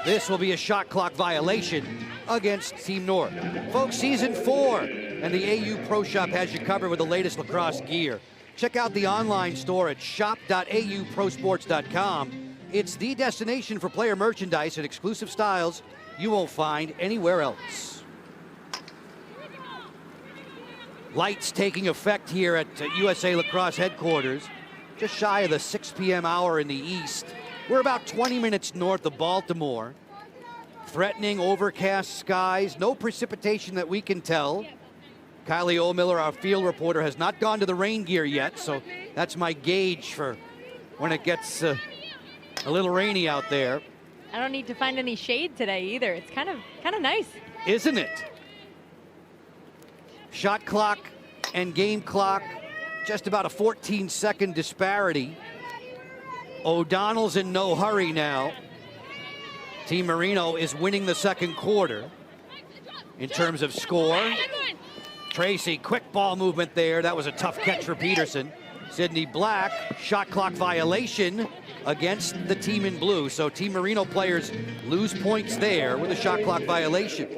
This will be a shot clock violation against Team North. Folks, season 4, and the AU Pro Shop has you covered with the latest lacrosse gear. Check out the online store at shop.auprosports.com. It's the destination for player merchandise and exclusive styles you won't find anywhere else. Lights taking effect here at USA Lacrosse headquarters, just shy of the 6 p.m. hour in the east. We're about 20 minutes north of Baltimore. Threatening overcast skies, no precipitation that we can tell. Kylie O'Miller, our field reporter, has not gone to the rain gear yet, so that's my gauge for when it gets a little rainy out there.
I don't need to find any shade today either. It's kind of nice.
Isn't it? Shot clock and game clock, just about a 14-second disparity. O'Donnell's in no hurry now. Team Marino is winning the second quarter in terms of score. Tracy, quick ball movement there. That was a tough catch for Peterson. Sydney Black, shot clock violation against the team in blue. So Team Marino players lose points there with a shot clock violation.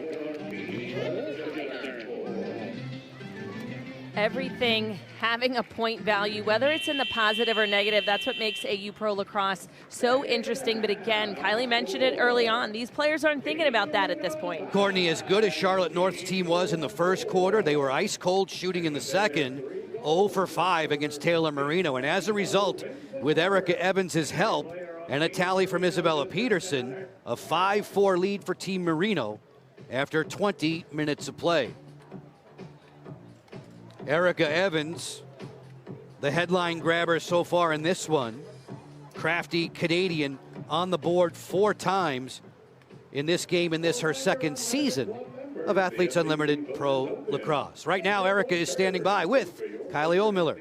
Everything having a point value, whether it's in the positive or negative, that's what makes AU Pro Lacrosse so interesting. But again, Kylie mentioned it early on. These players aren't thinking about that at this point.
Courtney, as good as Charlotte North's team was in the first quarter, they were ice cold shooting in the second. 0 for 5 against Taylor Marino. And as a result, with Erica Evans' help and a tally from Isabella Peterson, a 5-4 lead for Team Marino after 20 minutes of play. Erica Evans, the headline grabber so far in this one. Crafty Canadian on the board 4 times in this game, in this her second season of Athletes Unlimited Pro Lacrosse. Right now, Erica is standing by with Kylie O'Miller.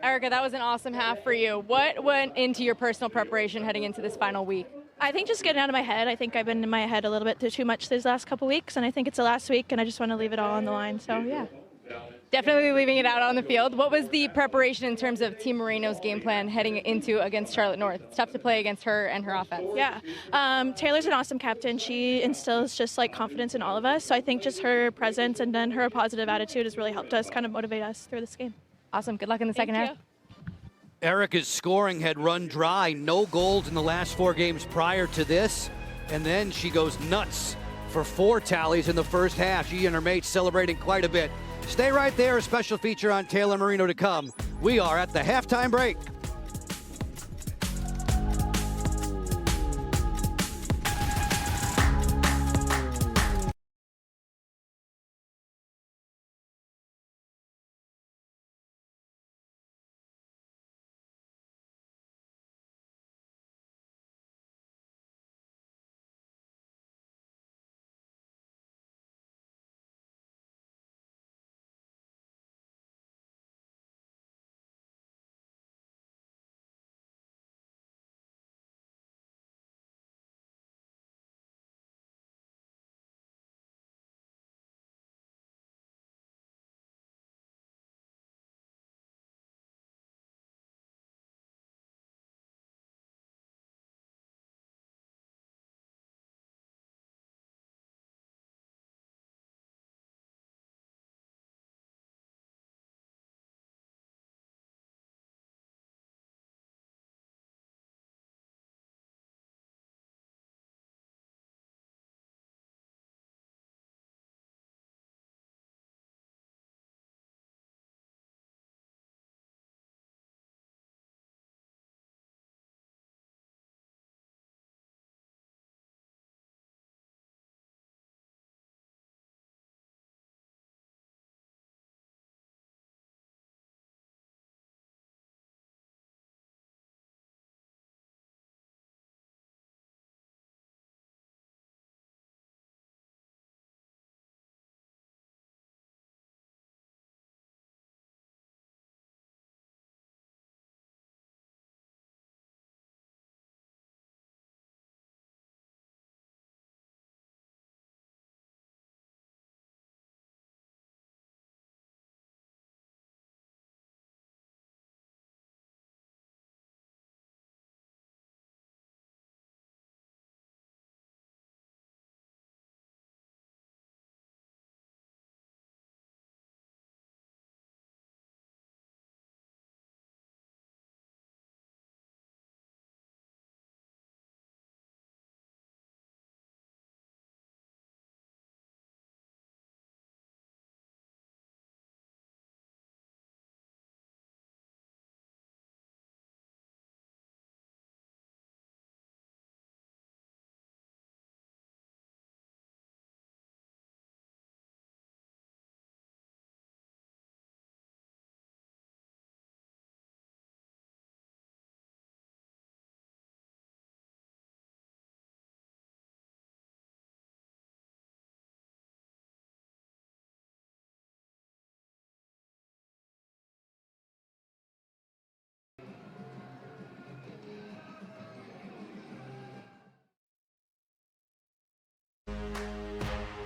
Erica, that was an awesome half for you. What went into your personal preparation heading into this final week?
I think just getting out of my head. I think I've been in my head a little bit too much these last couple weeks, and I think it's the last week, and I just want to leave it all on the line. So, yeah.
Definitely leaving it out on the field. What was the preparation in terms of Team Moreno's game plan heading into against Charlotte North? It's tough to play against her and her offense.
Yeah. Taylor's an awesome captain. She instills just like confidence in all of us. So I think just her presence and then her positive attitude has really helped us kind of motivate us through this game.
Awesome. Good luck in the second half.
Erica's scoring had run dry. No goals in the last 4 games prior to this. And then she goes nuts for 4 tallies in the first half. She and her mates celebrating quite a bit. Stay right there. A special feature on Taylor Marino to come. We are at the halftime break.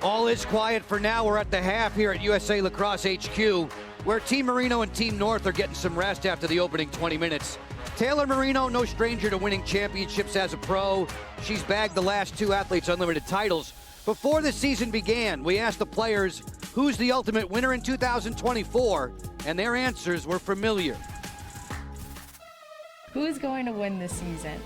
All is quiet for now. We're at the half here at USA Lacrosse HQ, where Team Marino and Team North are getting some rest after the opening 20 minutes. Taylor Marino, no stranger to winning championships as a pro. She's bagged the last 2 Athletes Unlimited titles. Before the season began, we asked the players who's the ultimate winner in 2024, and their answers were familiar.
Who's going to win this season?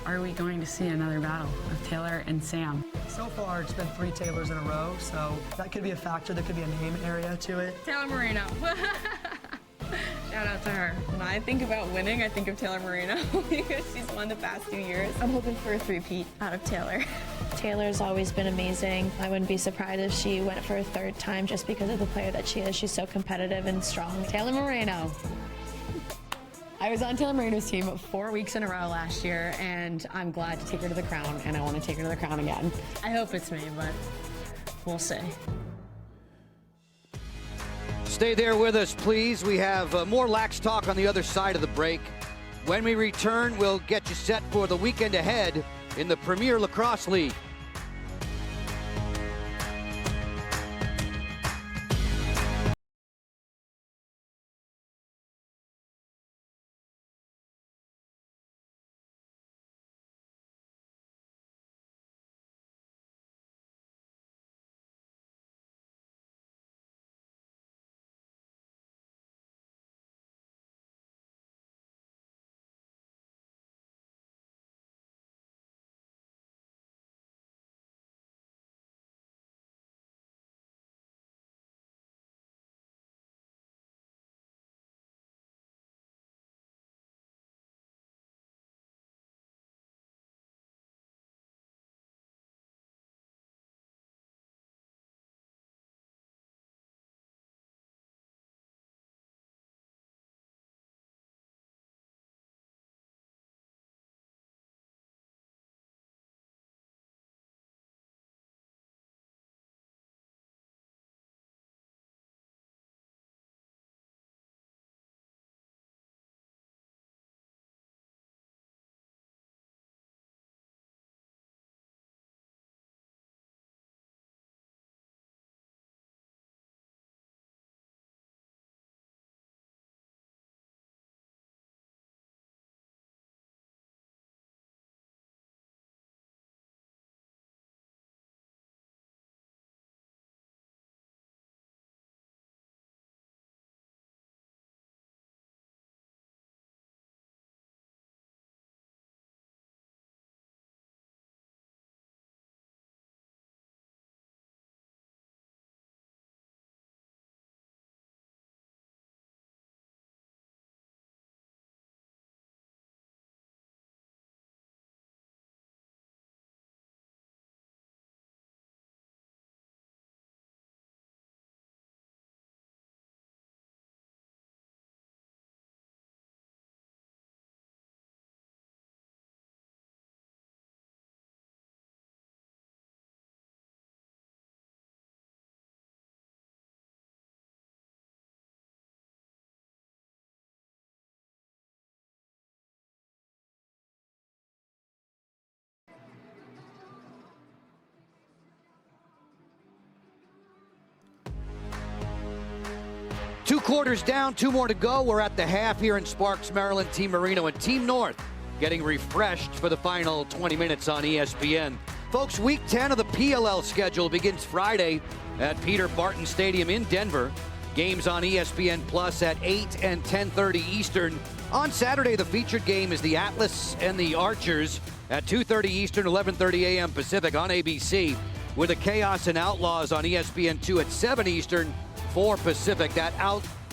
Are we going to see another battle of Taylor and Sam?
So far, it's been 3 Taylors in a row, so that could be a factor. There could be a name area to it.
Taylor Marino. Shout out to her. When I think about winning, I think of Taylor Marino because she's won the past 2 years. I'm hoping for a 3-peat out of Taylor.
Taylor's always been amazing. I wouldn't be surprised if she went for a 3rd time just because of the player that she is. She's so competitive and strong.
Taylor Marino. I was on Taylor Marino's team 4 weeks in a row last year, and I'm glad to take her to the crown, and I want to take her to the crown again. I hope it's me, but we'll see.
Stay there with us, please. We have more Lax talk on the other side of the break. When we return, we'll get you set for the weekend ahead in the Premier Lacrosse League. quarters down, 2 more to go. We're at the half here in Sparks, Maryland. Team Marino and Team North getting refreshed for the final 20 minutes on ESPN. Folks, week 10 of the PLL schedule begins Friday at Peter Barton Stadium in Denver. Games on ESPN Plus at 8 and 10:30 Eastern. On Saturday, the featured game is the Atlas and the Archers at 2:30 Eastern, 11:30 a.m. Pacific on ABC, with the Chaos and Outlaws on ESPN2 at 7 Eastern, 4 Pacific.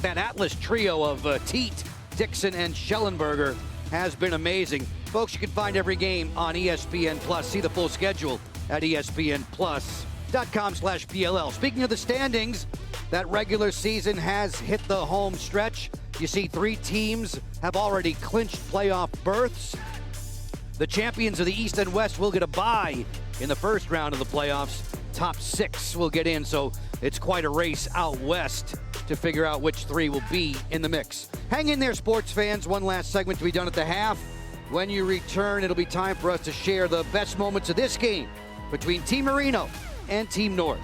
That Atlas trio of Teat, Dixon, and Schellenberger has been amazing. Folks, you can find every game on ESPN Plus. See the full schedule at espnplus.com/PLL. Speaking of the standings, that regular season has hit the home stretch. You see 3 teams have already clinched playoff berths. The champions of the East and West will get a bye in the first round of the playoffs. Top 6 will get in, so it's quite a race out west to figure out which 3 will be in the mix. Hang in there, sports fans. One last segment to be done at the half. When you return, it'll be time for us to share the best moments of this game between Team Marino and Team North.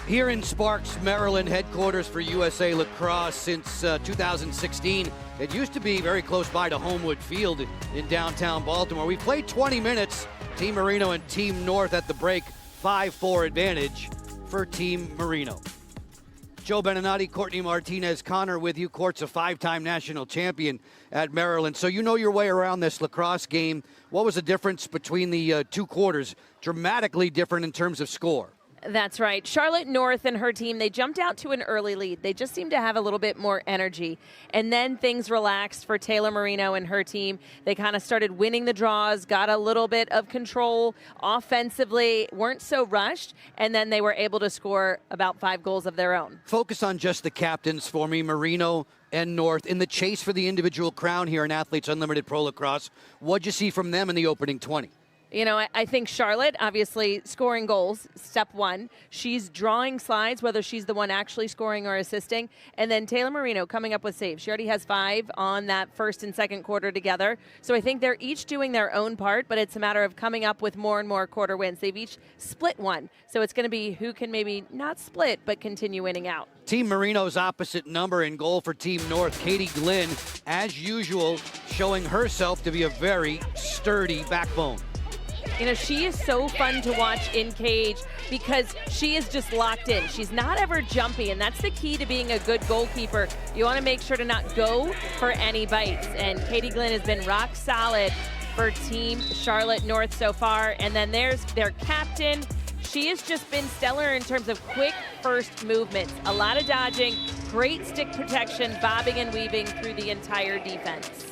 Here in Sparks, Maryland, headquarters for USA Lacrosse since 2016. It used to be very close by to Homewood Field in downtown Baltimore. We played 20 minutes. Team Marino and Team North at the break, 5-4 advantage for Team Marino. Joe Beninati, Courtney Martinez, Connor with you. Court's a 5-time national champion at Maryland. So you know your way around this lacrosse game. What was the difference between the 2 quarters? Dramatically different in terms of score.
That's right. Charlotte North and her team, they jumped out to an early lead. They just seemed to have a little bit more energy. And then things relaxed for Taylor Marino and her team. They kind of started winning the draws, got a little bit of control offensively, weren't so rushed, and then they were able to score about 5 goals of their own.
Focus on just the captains for me, Marino and North, in the chase for the individual crown here in Athletes Unlimited Pro Lacrosse. What'd you see from them in the opening 20?
You know, I think Charlotte, obviously, scoring goals, step one. She's drawing slides, whether she's the one actually scoring or assisting. And then Taylor Marino coming up with saves. She already has 5 on that first and second quarter together. So I think they're each doing their own part, but it's a matter of coming up with more and more quarter wins. They've each split one. So it's going to be who can maybe not split, but continue winning out.
Team Marino's opposite number in goal for Team North, Katie Glynn, as usual, showing herself to be a very sturdy backbone.
You know, she is so fun to watch in cage because she is just locked in. She's not ever jumpy, and that's the key to being a good goalkeeper. You want to make sure to not go for any bites, and Katie Glynn has been rock solid for Team Charlotte North so far. And then there's their captain. She has just been stellar in terms of quick first movements, a lot of dodging, great stick protection, bobbing and weaving through the entire defense.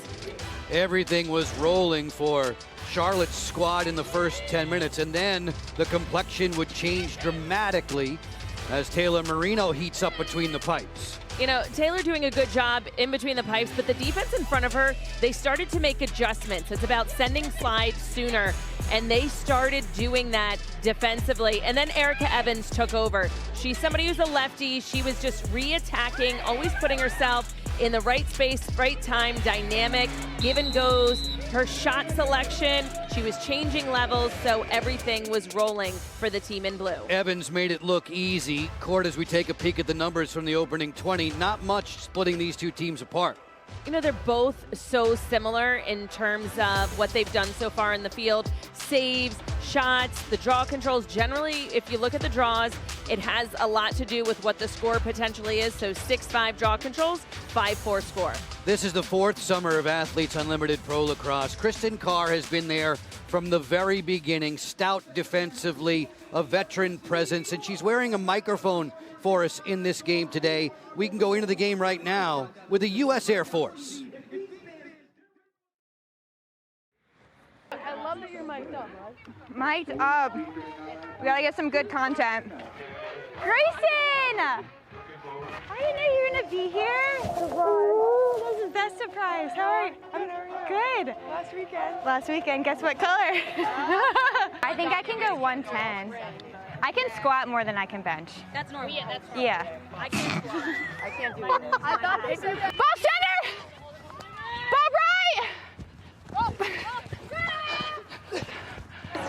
Everything was rolling for Charlotte's squad in the first 10 minutes, and then the complexion would change dramatically as Taylor Marino heats up between the pipes.
You know, Taylor doing a good job in between the pipes, but the defense in front of her, they started to make adjustments. It's about sending slides sooner, and they started doing that defensively. And then Erica Evans took over. She's somebody who's a lefty. She was just re-attacking, always putting herself in the right space, right time, dynamic, give and goes. Her shot selection, she was changing levels, so everything was rolling for the team in blue.
Evans made it look easy. Court, as we take a peek at the numbers from the opening 20, not much splitting these two teams apart.
You know, they're both so similar in terms of what they've done so far in the field. Saves, shots, the draw controls. Generally, if you look at the draws, it has a lot to do with what the score potentially is. So 6-5 draw controls, 5-4 score.
This is the 4th summer of Athletes Unlimited Pro Lacrosse. Kristen Carr has been there from the very beginning, stout defensively, a veteran presence, and she's wearing a microphone for us in this game today. We can go into the game right now with the U.S. Air Force.
I love that you're mic'd up, right?
Mic'd up. We gotta get some good content. Grayson! I didn't know you were gonna be here. Surprise. This is the best surprise. How are you? I'm good. Last weekend. Guess what color? I think I can go 110. I can squat more than I can bench.
That's normal. Yeah, that's normal.
Yeah.
I can't squat. I can't do it.
I thought they said
Ball center! Ball right!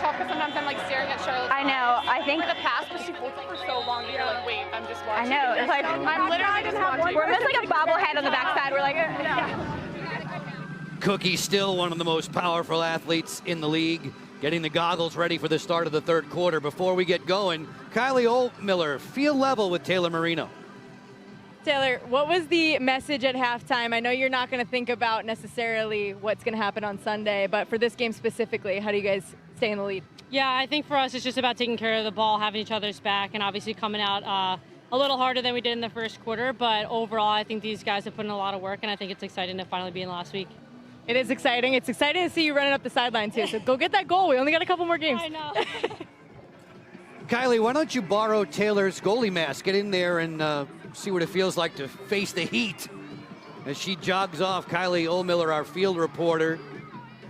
it's tough because sometimes I'm like staring at Charlotte.
I know. I think
for the pass, but she holds it for so long. You're like, wait, I'm just watching.
I know. It's like
I'm literally just watching.
We're almost like a bobblehead on the backside. We're like,
Cookie still one of the most powerful athletes in the league, getting the goggles ready for the start of the third quarter. Before we get going, Kylie Oldmiller, field level with Taylor Marino.
Taylor, what was the message at halftime? I know you're not going to think about necessarily what's going to happen on Sunday, but for this game specifically, how do you guys stay in the lead?
Yeah, I think for us it's just about taking care of the ball, having each other's back, and obviously coming out a little harder than we did in the first quarter. But overall, I think these guys have put in a lot of work, and I think it's exciting to finally be in last week.
It is exciting. It's exciting to see you running up the sideline, too. So go get that goal. We only got a couple more games.
I know.
Kylie, why don't you borrow Taylor's goalie mask? Get in there and see what it feels like to face the heat. As she jogs off, Kylie Oldmiller, our field reporter.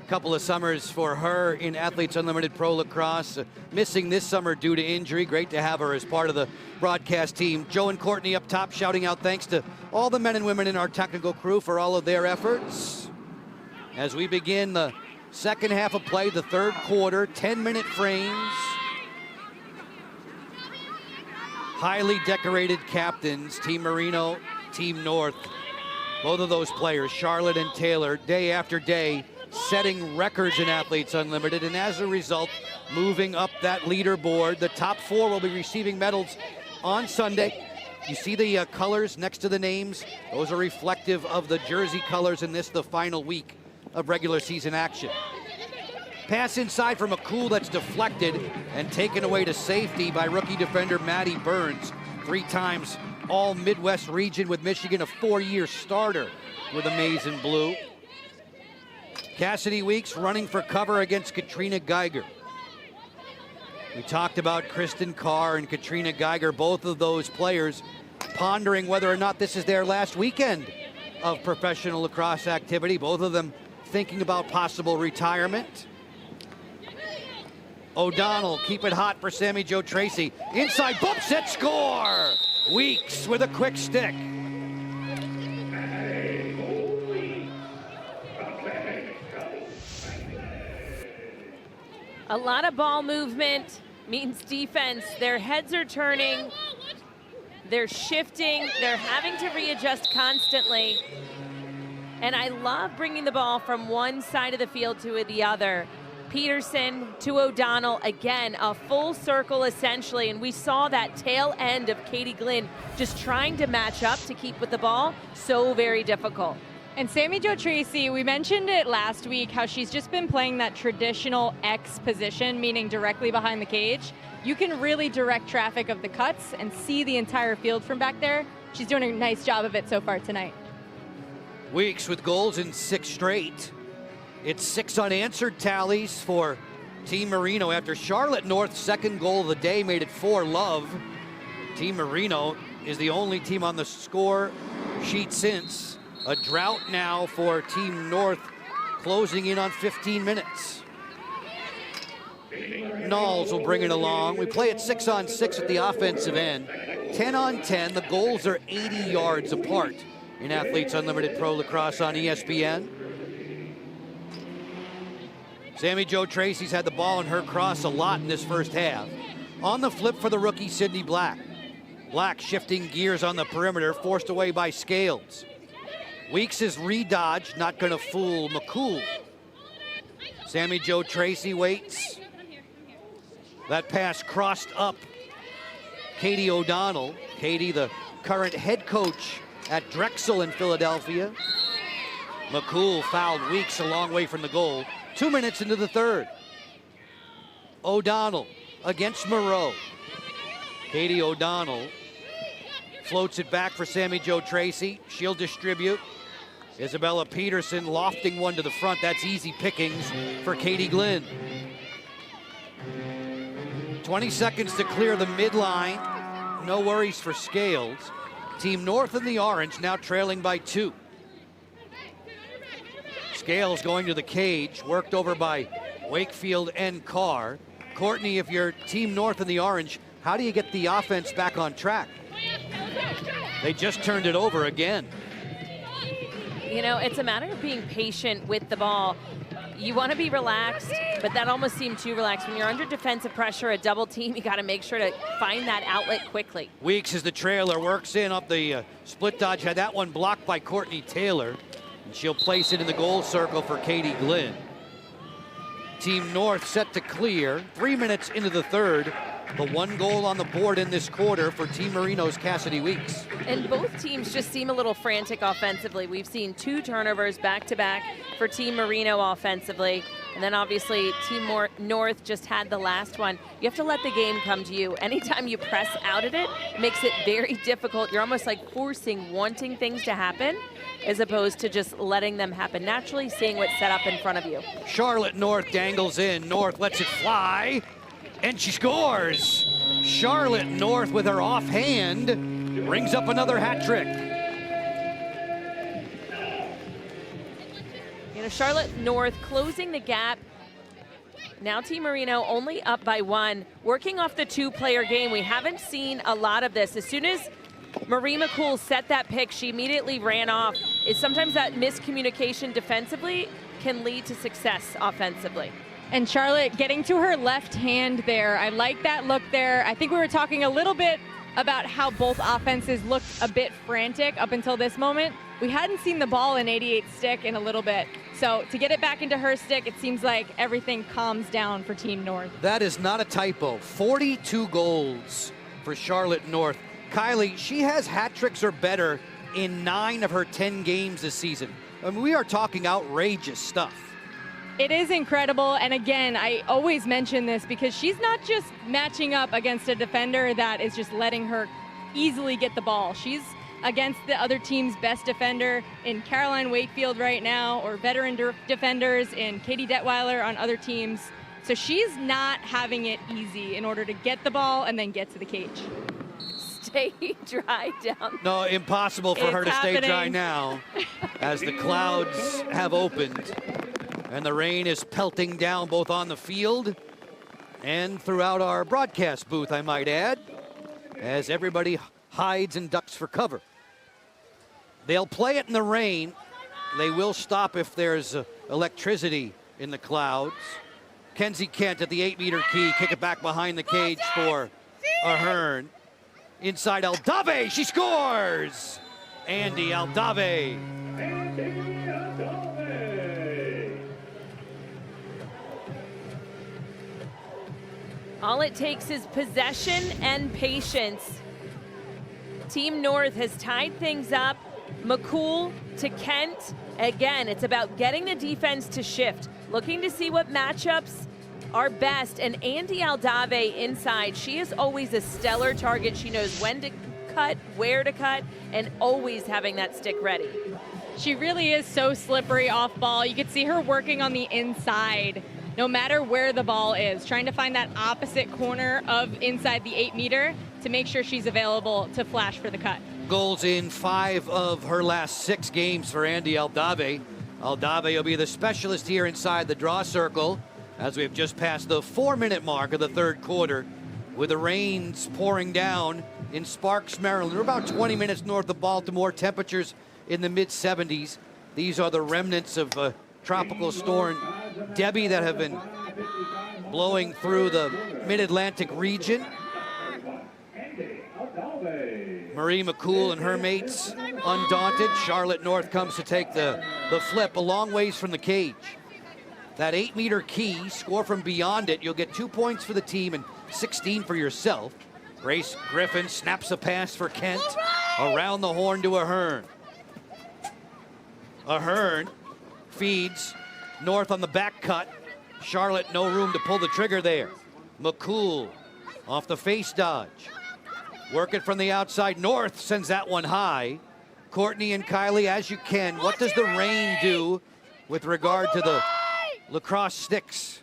A couple of summers for her in Athletes Unlimited Pro Lacrosse. Missing this summer due to injury. Great to have her as part of the broadcast team. Joe and Courtney up top shouting out thanks to all the men and women in our technical crew for all of their efforts. As we begin the second half of play, the third quarter, 10-minute frames. Highly decorated captains, Team Marino, Team North. Both of those players, Charlotte and Taylor, day after day, setting records in Athletes Unlimited, and as a result, moving up that leaderboard. The top 4 will be receiving medals on Sunday. You see the colors next to the names? Those are reflective of the jersey colors in this, the final week of regular season action. Pass inside from McCool that's deflected and taken away to safety by rookie defender Maddie Burns. 3 times all Midwest region with Michigan, a 4-year starter with the maize and blue. Cassidy Weeks running for cover against Katrina Geiger. We talked about Kristen Carr and Katrina Geiger, both of those players pondering whether or not this is their last weekend of professional lacrosse activity. Both of them thinking about possible retirement. O'Donnell, keep it hot for Sammy Jo Tracy. Inside, bumps it, score! Weeks with a quick stick.
A lot of ball movement means defense. Their heads are turning. They're shifting. They're having to readjust constantly. And I love bringing the ball from one side of the field to the other. Peterson to O'Donnell, again, a full circle essentially, and we saw that tail end of Katie Glynn just trying to match up to keep with the ball, so very difficult.
And Sammy Jo Tracy, we mentioned it last week, how she's just been playing that traditional X position, meaning directly behind the cage. You can really direct traffic of the cuts and see the entire field from back there. She's doing a nice job of it so far tonight.
Weeks with goals in 6 straight. It's 6 unanswered tallies for Team Marino after Charlotte North's second goal of the day made it 4 love. Team Marino is the only team on the score sheet since. A drought now for Team North, closing in on 15 minutes. Knowles will bring it along. We play at 6-on-6 at the offensive end. 10-on-10, the goals are 80 yards apart in Athletes Unlimited Pro Lacrosse on ESPN. Sammy Jo Tracy's had the ball in her cross a lot in this first half. On the flip for the rookie, Sydney Black. Black shifting gears on the perimeter, forced away by Scales. Weeks is redodged, not gonna fool McCool. Sammy Jo Tracy waits. That pass crossed up Katie O'Donnell. Katie, the current head coach at Drexel in Philadelphia. McCool fouled Weeks a long way from the goal. 2 minutes into the third. O'Donnell against Moreau. Katie O'Donnell floats it back for Sammy Jo Tracy. She'll distribute. Isabella Peterson lofting one to the front. That's easy pickings for Katie Glynn. 20 seconds to clear the midline. No worries for Scales. Team North in the orange now trailing by 2. Scales going to the cage, worked over by Wakefield and Carr. Courtney, if you're Team North in the orange, how do you get the offense back on track? They just turned it over again.
You know, it's a matter of being patient with the ball. You want to be relaxed, but that almost seemed too relaxed. When you're under defensive pressure, a double team, you got to make sure to find that outlet quickly.
Weeks is the trailer, works in up the split dodge, had that one blocked by Courtney Taylor. And she'll place it in the goal circle for Katie Glynn. Team North set to clear. 3 minutes into the third. The 1 goal on the board in this quarter for Team Marino's Cassidy Weeks.
And both teams just seem a little frantic offensively. We've seen 2 turnovers back-to-back for Team Marino offensively. And then obviously Team North just had the last one. You have to let the game come to you. Anytime you press out at it, it makes it very difficult. You're almost like wanting things to happen, as opposed to just letting them happen naturally, seeing what's set up in front of you.
Charlotte North dangles in. North lets it fly, and she scores. Charlotte North with her offhand brings up another hat trick.
You know, Charlotte North closing the gap. Now Team Marino only up by 1, working off the 2-player game. We haven't seen a lot of this. As soon as Marie McCool set that pick, she immediately ran off. Sometimes that miscommunication defensively can lead to success offensively.
And Charlotte getting to her left hand there. I like that look there. I think we were talking a little bit about how both offenses looked a bit frantic up until this moment. We hadn't seen the ball in 88 stick in a little bit. So to get it back into her stick, it seems like everything calms down for Team North.
That is not a typo. 42 goals for Charlotte North. Kylie, she has hat tricks or better in 9 of her 10 games this season. I mean, we are talking outrageous stuff.
It is incredible, and again, I always mention this because she's not just matching up against a defender that is just letting her easily get the ball. She's against the other team's best defender in Caroline Wakefield right now, or veteran defenders in Katie Detweiler on other teams. So she's not having it easy in order to get the ball and then get to the cage.
Stay dry down.
No, impossible for her to
happening.
stay dry now as the clouds have opened and the rain is pelting down both on the field And throughout our broadcast booth, I might add, as everybody hides and ducks for cover. They'll play it in the rain. They will stop if there's electricity in the clouds. Kenzie Kent at the 8-meter key, kick it back behind the cage for Ahern. Inside Aldave, she scores! Andy Aldave.
All it takes is possession and patience. Team North has tied things up. McCool to Kent. Again, it's about getting the defense to shift, looking to see what matchups are best. And Andy Aldave inside, she is always a stellar target. She knows when to cut, where to cut, and always having that stick ready.
She really is so slippery off ball. You could see her working on the inside, no matter where the ball is, trying to find that opposite corner of inside the 8-meter to make sure she's available to flash for the cut.
Goals in 5 of her last 6 games for Andy Aldave. Aldave will be the specialist here inside the draw circle as we've just passed the 4-minute mark of the third quarter with the rains pouring down in Sparks, Maryland. We're about 20 minutes north of Baltimore, temperatures in the mid-70s. These are the remnants of Tropical Storm Debbie that have been blowing through the mid-Atlantic region. Marie McCool and her mates undaunted. Charlotte North comes to take the flip a long ways from the cage. That 8-meter key, score from beyond it. You'll get 2 points for the team and 16 for yourself. Grace Griffin snaps a pass for Kent. Around the horn to Ahern. Ahern feeds North on the back cut. Charlotte no room to pull the trigger there. McCool off the face dodge. Working from the outside. North sends that one high. Courtney and Kylie, as you can, what does the rain do with regard to the lacrosse sticks?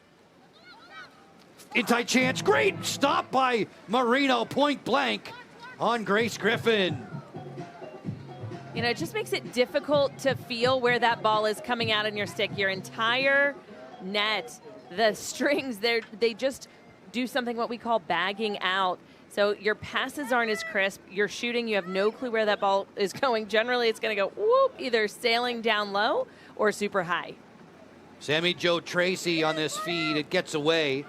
In tight chance, great stop by Marino, point blank on Grace Griffin.
You know, it just makes it difficult to feel where that ball is coming out in your stick. Your entire net, the strings, they just do something what we call bagging out. So your passes aren't as crisp. You're shooting, you have no clue where that ball is going. Generally, it's going to go whoop, either sailing down low or super high.
Sammy Jo Tracy on this feed. It gets away.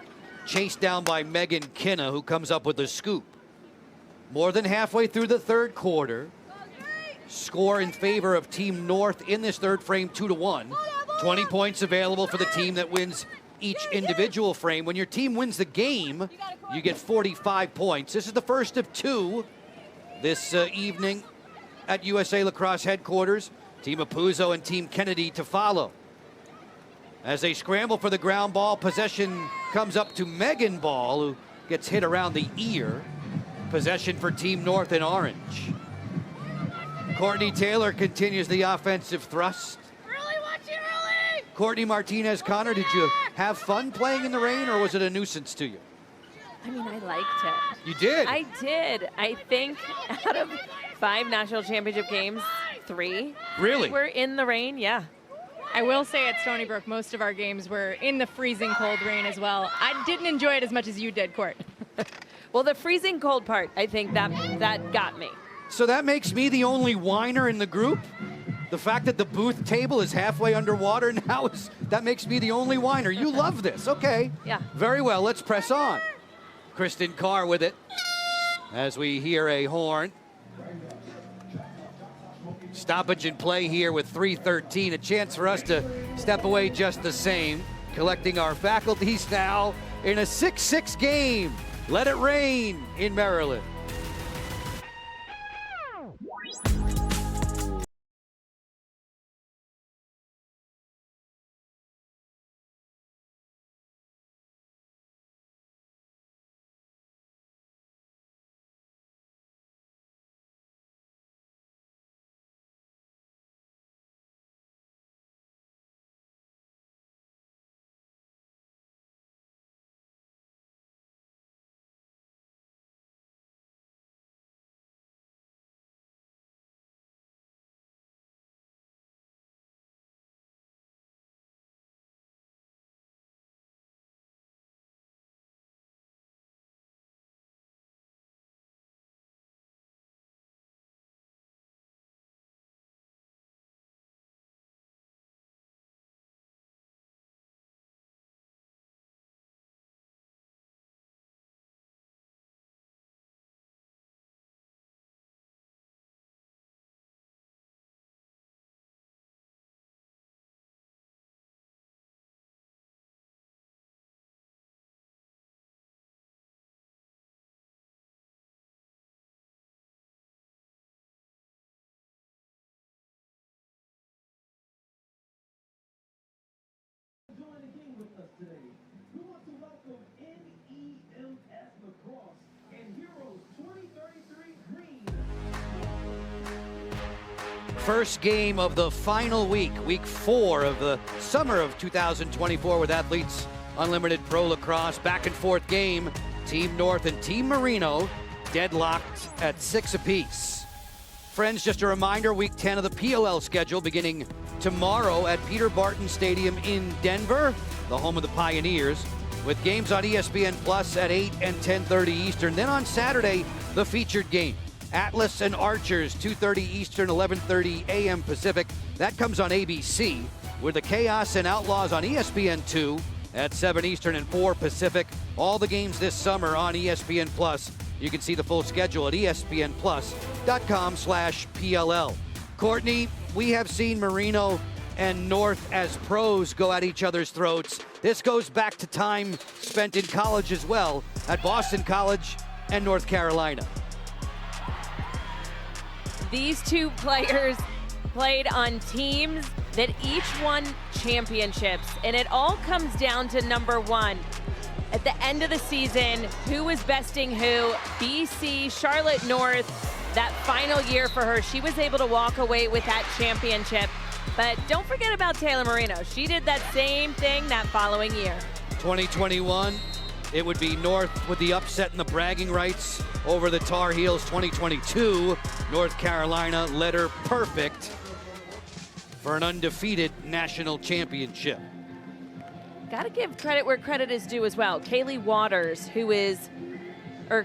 Chased down by Megan Kinna, who comes up with the scoop. More than halfway through the third quarter. Score in favor of Team North in this third frame, 2-1. 20 points available for the team that wins each individual frame. When your team wins the game, you get 45 points. This is the first of 2 this evening at USA Lacrosse headquarters. Team Apuzzo and Team Kennedy to follow. As they scramble for the ground ball, possession comes up to Megan Ball, who gets hit around the ear. Possession for Team North in orange. Courtney Taylor continues the offensive thrust. Courtney Martinez, Connor, did you have fun playing in the rain, or was it a nuisance to you?
I mean, I liked it.
You did?
I did. I think out of 5 national championship games, 3
really
were in the rain, yeah.
I will say at Stony Brook, most of our games were in the freezing cold rain as well. I didn't enjoy it as much as you did, Court.
Well, the freezing cold part, I think that got me.
So that makes me the only whiner in the group? The fact that the booth table is halfway underwater now, that makes me the only whiner. You love this, okay.
Yeah.
Very well, let's press on. Kristen Carr with it as we hear a horn. Stoppage in play here with 3:13. A chance for us to step away just the same. Collecting our faculties now in a 6-6 game. Let it rain in Maryland. first game of the final week, week 4 of the summer of 2024 with Athletes Unlimited Pro Lacrosse. Back and forth game, Team North and Team Marino deadlocked at 6 apiece. Friends, just a reminder, week 10 of the PLL schedule beginning tomorrow at Peter Barton Stadium in Denver, the home of the Pioneers, with games on ESPN Plus at 8 and 10:30 Eastern. Then on Saturday, the featured game, Atlas and Archers, 2:30 Eastern, 11:30 a.m. Pacific. That comes on ABC, with the Chaos and Outlaws on ESPN2 at 7 Eastern and 4 Pacific. All the games this summer on ESPN Plus. You can see the full schedule at espnplus.com/PLL. Courtney, we have seen Marino and North as pros go at each other's throats. This goes back to time spent in college as well, at Boston College and North Carolina.
These two players played on teams that each won championships, and it all comes down to number one. At the end of the season, who was besting who? BC, Charlotte North, that final year for her, she was able to walk away with that championship. But don't forget about Taylor Marino. She did that same thing that following year.
2021, it would be North with the upset and the bragging rights over the Tar Heels. 2022, North Carolina led her perfect for an undefeated national championship.
Got to give credit where credit is due as well. Kaylee Waters, who is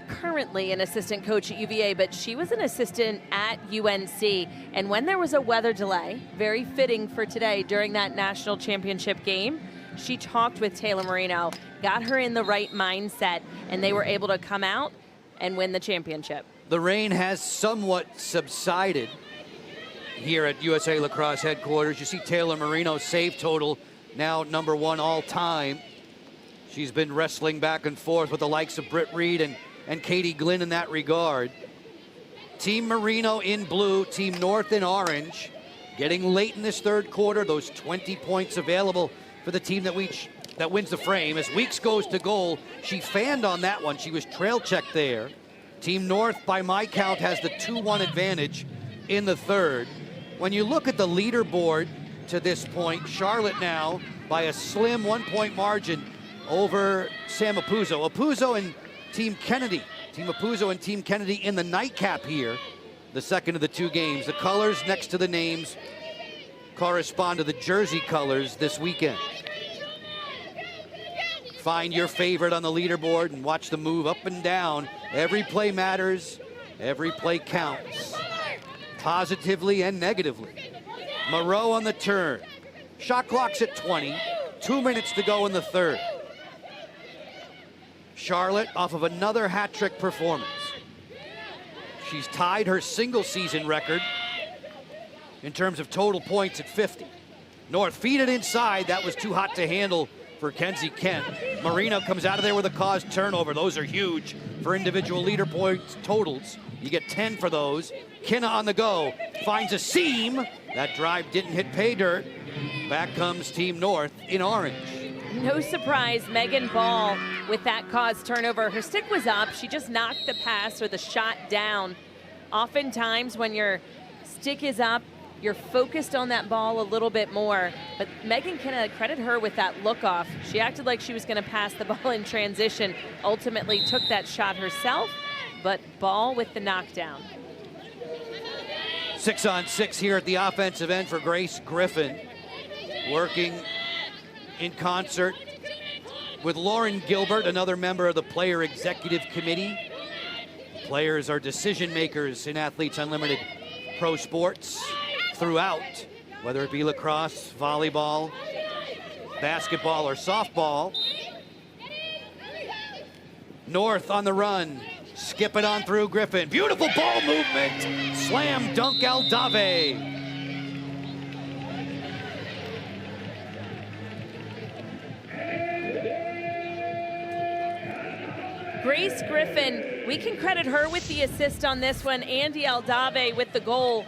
currently an assistant coach at UVA, but she was an assistant at UNC. And when there was a weather delay, very fitting for today during that national championship game, she talked with Taylor Marino, got her in the right mindset, and they were able to come out and win the championship.
The rain has somewhat subsided here at USA Lacrosse headquarters. You see Taylor Marino's save total now number 1 all time. She's been wrestling back and forth with the likes of Britt Reed and Katie Glynn in that regard. Team Marino in blue, Team North in orange. Getting late in this third quarter, those 20 points available for the team that wins the frame. As Weeks goes to goal, she fanned on that one. She was trail checked there. Team North, by my count, has the 2-1 advantage in the third. When you look at the leaderboard to this point, Charlotte now by a slim 1-point margin over Sam Apuzzo. Apuzzo and Team Kennedy. Team Apuzzo and Team Kennedy in the nightcap here, the second of the 2 games. The colors next to the names correspond to the jersey colors this weekend. Find your favorite on the leaderboard and watch them move up and down. Every play matters. Every play counts, positively and negatively. Moreau on the turn. Shot clock's at 20. 2 minutes to go in the third. Charlotte off of another hat-trick performance. She's tied her single-season record in terms of total points at 50. North feed it inside. That was too hot to handle for Kenzie Kent. Marino comes out of there with a caused turnover. Those are huge for individual leader points totals. You get 10 for those. Kinna on the go, finds a seam. That drive didn't hit pay dirt. Back comes Team North in orange.
No surprise, Megan Ball with that caused turnover. Her stick was up. She just knocked the pass or the shot down. Oftentimes when your stick is up, you're focused on that ball a little bit more. But Megan Kinna, credit her with that look off. She acted like she was going to pass the ball in transition. Ultimately took that shot herself, but Ball with the knockdown.
6-on-6 here at the offensive end for Grace Griffin, working in concert with Lauren Gilbert, another member of the Player Executive Committee. Players are decision makers in Athletes Unlimited Pro Sports throughout, whether it be lacrosse, volleyball, basketball, or softball. North on the run, skip it on through Griffin. Beautiful ball movement, slam dunk Aldave.
Grace Griffin, we can credit her with the assist on this one. Andy Aldave with the goal.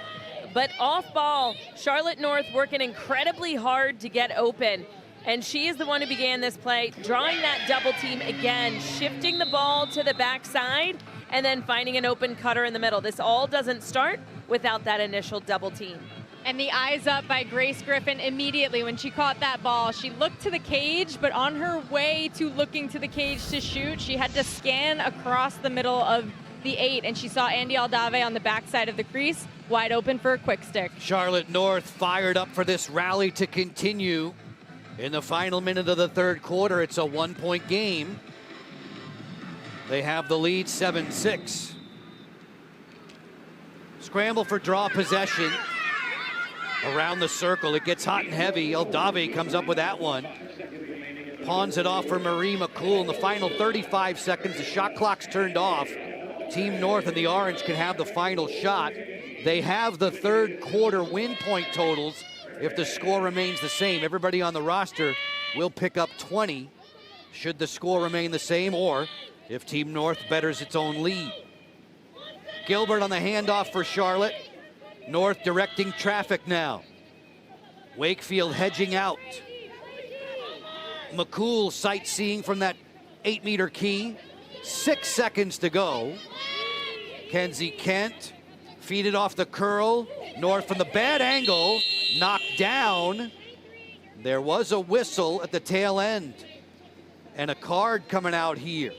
But off ball, Charlotte North working incredibly hard to get open. And she is the one who began this play, drawing that double team again, shifting the ball to the backside, and then finding an open cutter in the middle. This all doesn't start without that initial double team.
And the eyes up by Grace Griffin immediately when she caught that ball. She looked to the cage, but on her way to looking to the cage to shoot, she had to scan across the middle of the 8, and she saw Andy Aldave on the backside of the crease, wide open for a quick stick.
Charlotte North fired up for this rally to continue. In the final minute of the third quarter, it's a 1-point game. They have the lead 7-6. Scramble for draw possession. Around the circle, it gets hot and heavy. Aldave comes up with that one. Pawns it off for Marie McCool in the final 35 seconds. The shot clock's turned off. Team North and the Orange can have the final shot. They have the third quarter win point totals. If the score remains the same, everybody on the roster will pick up 20 should the score remain the same, or if Team North betters its own lead. Gilbert on the handoff for Charlotte. North directing traffic now. Wakefield hedging out. McCool sightseeing from that 8-meter key. 6 seconds to go. Kenzie Kent feed it off the curl. North from the bad angle, knocked down. There was a whistle at the tail end and a card coming out here.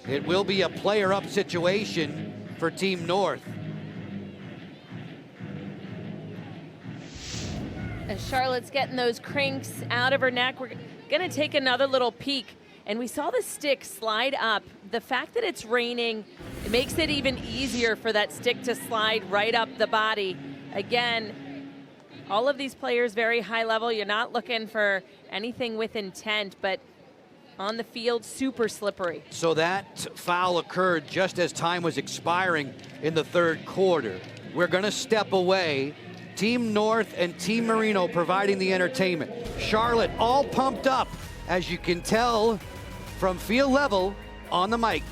It will be a player up situation for Team North.
As Charlotte's getting those cranks out of her neck, we're gonna take another little peek. And we saw the stick slide up. The fact that it's raining, it makes it even easier for that stick to slide right up the body. Again, all of these players very high level. You're not looking for anything with intent, but on the field, super slippery.
So that foul occurred just as time was expiring in the third quarter. We're gonna step away. Team North and Team Marino providing the entertainment. Charlotte all pumped up, as you can tell from field level on the mic.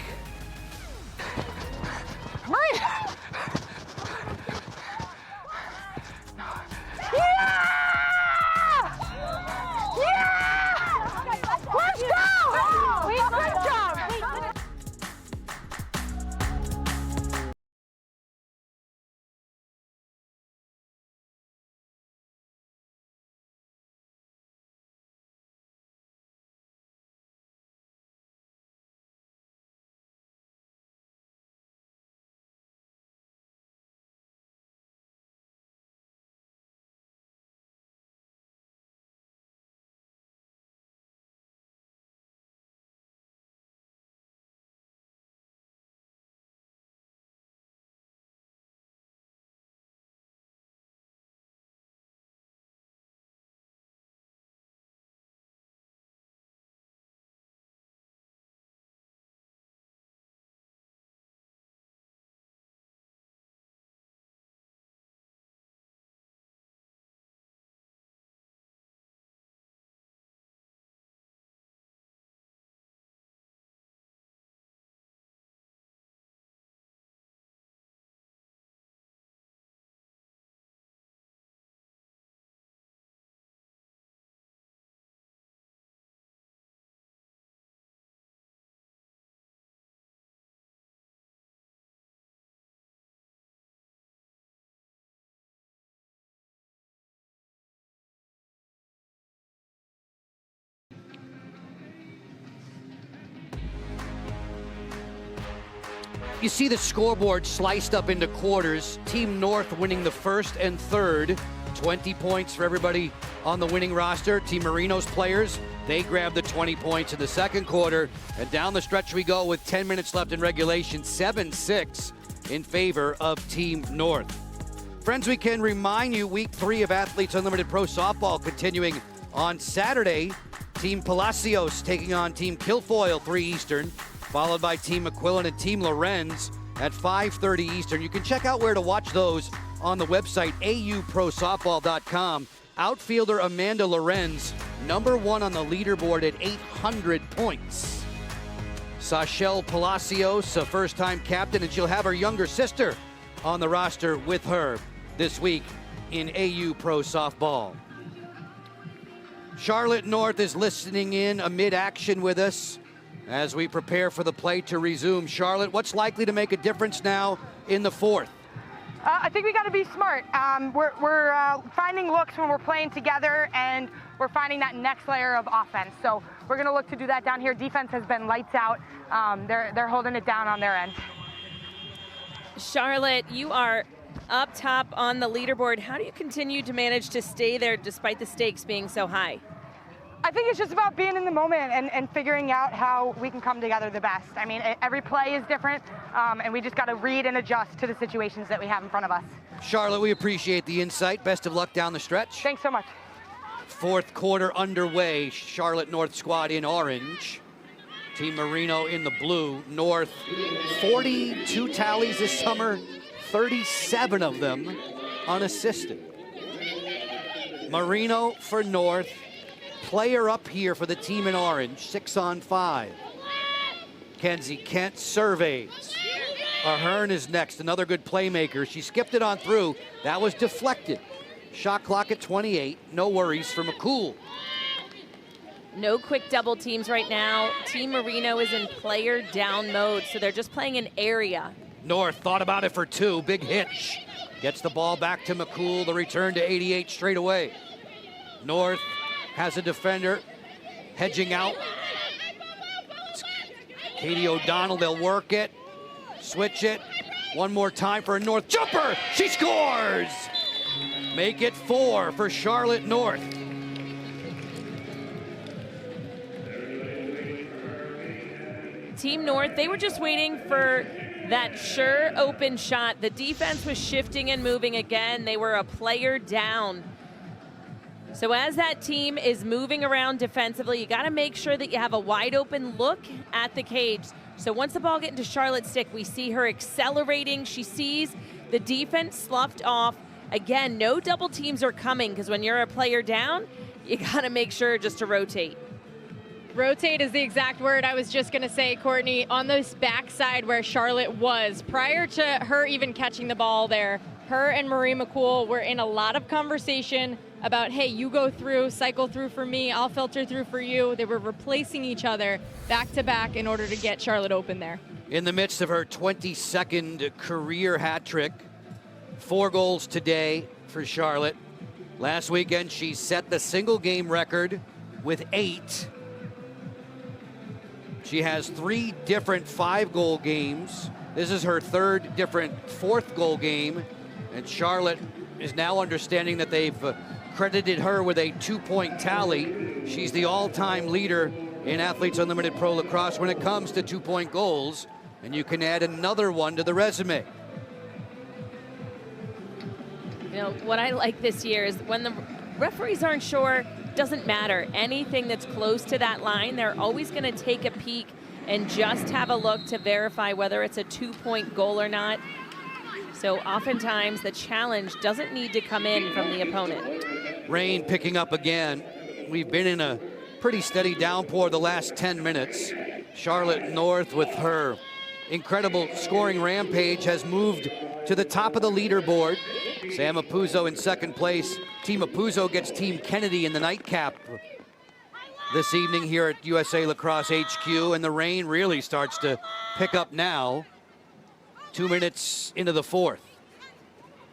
Let's go! Good job!
You see the scoreboard sliced up into quarters. Team North winning the first and third. 20 points for everybody on the winning roster. Team Marino's players, they grabbed the 20 points in the second quarter. And down the stretch we go with 10 minutes left in regulation. 7-6 in favor of Team North. Friends, we can remind you, week 3 of Athletes Unlimited Pro Softball continuing on Saturday. Team Palacios taking on Team Kilfoyle, 3 Eastern. Followed by Team McQuillan and Team Lorenz at 5:30 Eastern. You can check out where to watch those on the website, auprosoftball.com. Outfielder Amanda Lorenz, #1 on the leaderboard at 800 points. Sachelle Palacios, a first-time captain, and she'll have her younger sister on the roster with her this week in AU Pro Softball. Charlotte North is listening in amid action with us as we prepare for the play to resume. Charlotte, what's likely to make a difference now in the fourth?
I think we got to be smart. We're finding looks when we're playing together, and we're finding that next layer of offense. So we're going to look to do that down here. Defense has been lights out. They're holding it down on their end.
Charlotte, you are up top on the leaderboard. How do you continue to manage to stay there despite the stakes being so high?
I think it's just about being in the moment and figuring out how we can come together the best. I mean, every play is different, and we just got to read and adjust to the situations that we have in front of us.
Charlotte, we appreciate the insight. Best of luck down the stretch.
Thanks so much.
Fourth quarter underway. Charlotte North squad in orange. Team Marino in the blue. North, 42 tallies this summer, 37 of them unassisted. Marino for North. Player up here for the team in orange, 6-on-5. Kenzie Kent surveys. Ahern is next, another good playmaker. She skipped it on through. That was deflected. Shot clock at 28. No worries for McCool.
No quick double teams right now. Team Marino is in player down mode, so they're just playing an area.
North thought about it for two. Big hitch. Gets the ball back to McCool. The return to 88 straight away. North has a defender hedging out. It's Katie O'Donnell, they'll work it, switch it. One more time for a North jumper. She scores! Make it 4 for Charlotte North.
Team North, they were just waiting for that sure open shot. The defense was shifting and moving again. They were a player down. So as that team is moving around defensively, you got to make sure that you have a wide open look at the cage. So once the ball gets into Charlotte's stick, we see her accelerating. She sees the defense sloughed off. Again, no double teams are coming because when you're a player down, you got to make sure just to rotate.
Rotate is the exact word I was just going to say, Courtney. On this backside where Charlotte was, prior to her even catching the ball there, her and Marie McCool were in a lot of conversation about, hey, you go through, cycle through for me, I'll filter through for you. They were replacing each other back to back in order to get Charlotte open there.
In the midst of her 22nd career hat trick, 4 goals today for Charlotte. Last weekend, she set the single game record with 8. She has 3 different 5-goal games. This is her 3rd different 4th goal game. And Charlotte is now understanding that they've credited her with a 2-point tally. She's the all-time leader in Athletes Unlimited Pro Lacrosse when it comes to 2-point goals. And you can add another one to the resume.
You know, what I like this year is when the referees aren't sure, doesn't matter. Anything that's close to that line, they're always going to take a peek and just have a look to verify whether it's a 2-point goal or not. So oftentimes the challenge doesn't need to come in from the opponent.
Rain picking up again. We've been in a pretty steady downpour the last 10 minutes. Charlotte North, with her incredible scoring rampage, has moved to the top of the leaderboard. Sam Apuzzo in 2nd place. Team Apuzzo gets Team Kennedy in the nightcap this evening here at USA Lacrosse HQ, and the rain really starts to pick up now. 2 minutes into the 4th.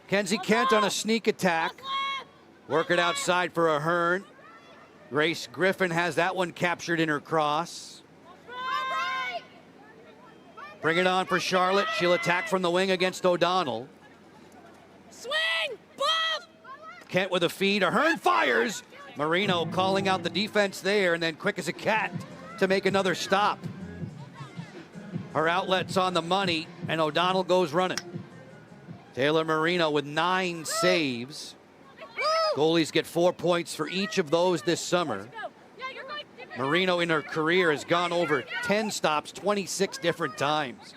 Kenzie Kent on a sneak attack. Work it outside for Ahern. Grace Griffin has that one captured in her cross. Bring it on for Charlotte. She'll attack from the wing against O'Donnell.
Swing! Bob!
Kent with a feed. Ahern fires. Marino calling out the defense there, and then quick as a cat to make another stop. Her outlet's on the money, and O'Donnell goes running. Taylor Marino with 9 saves. Goalies get 4 points for each of those this summer. Marino in her career has gone over 10 stops 26 different times.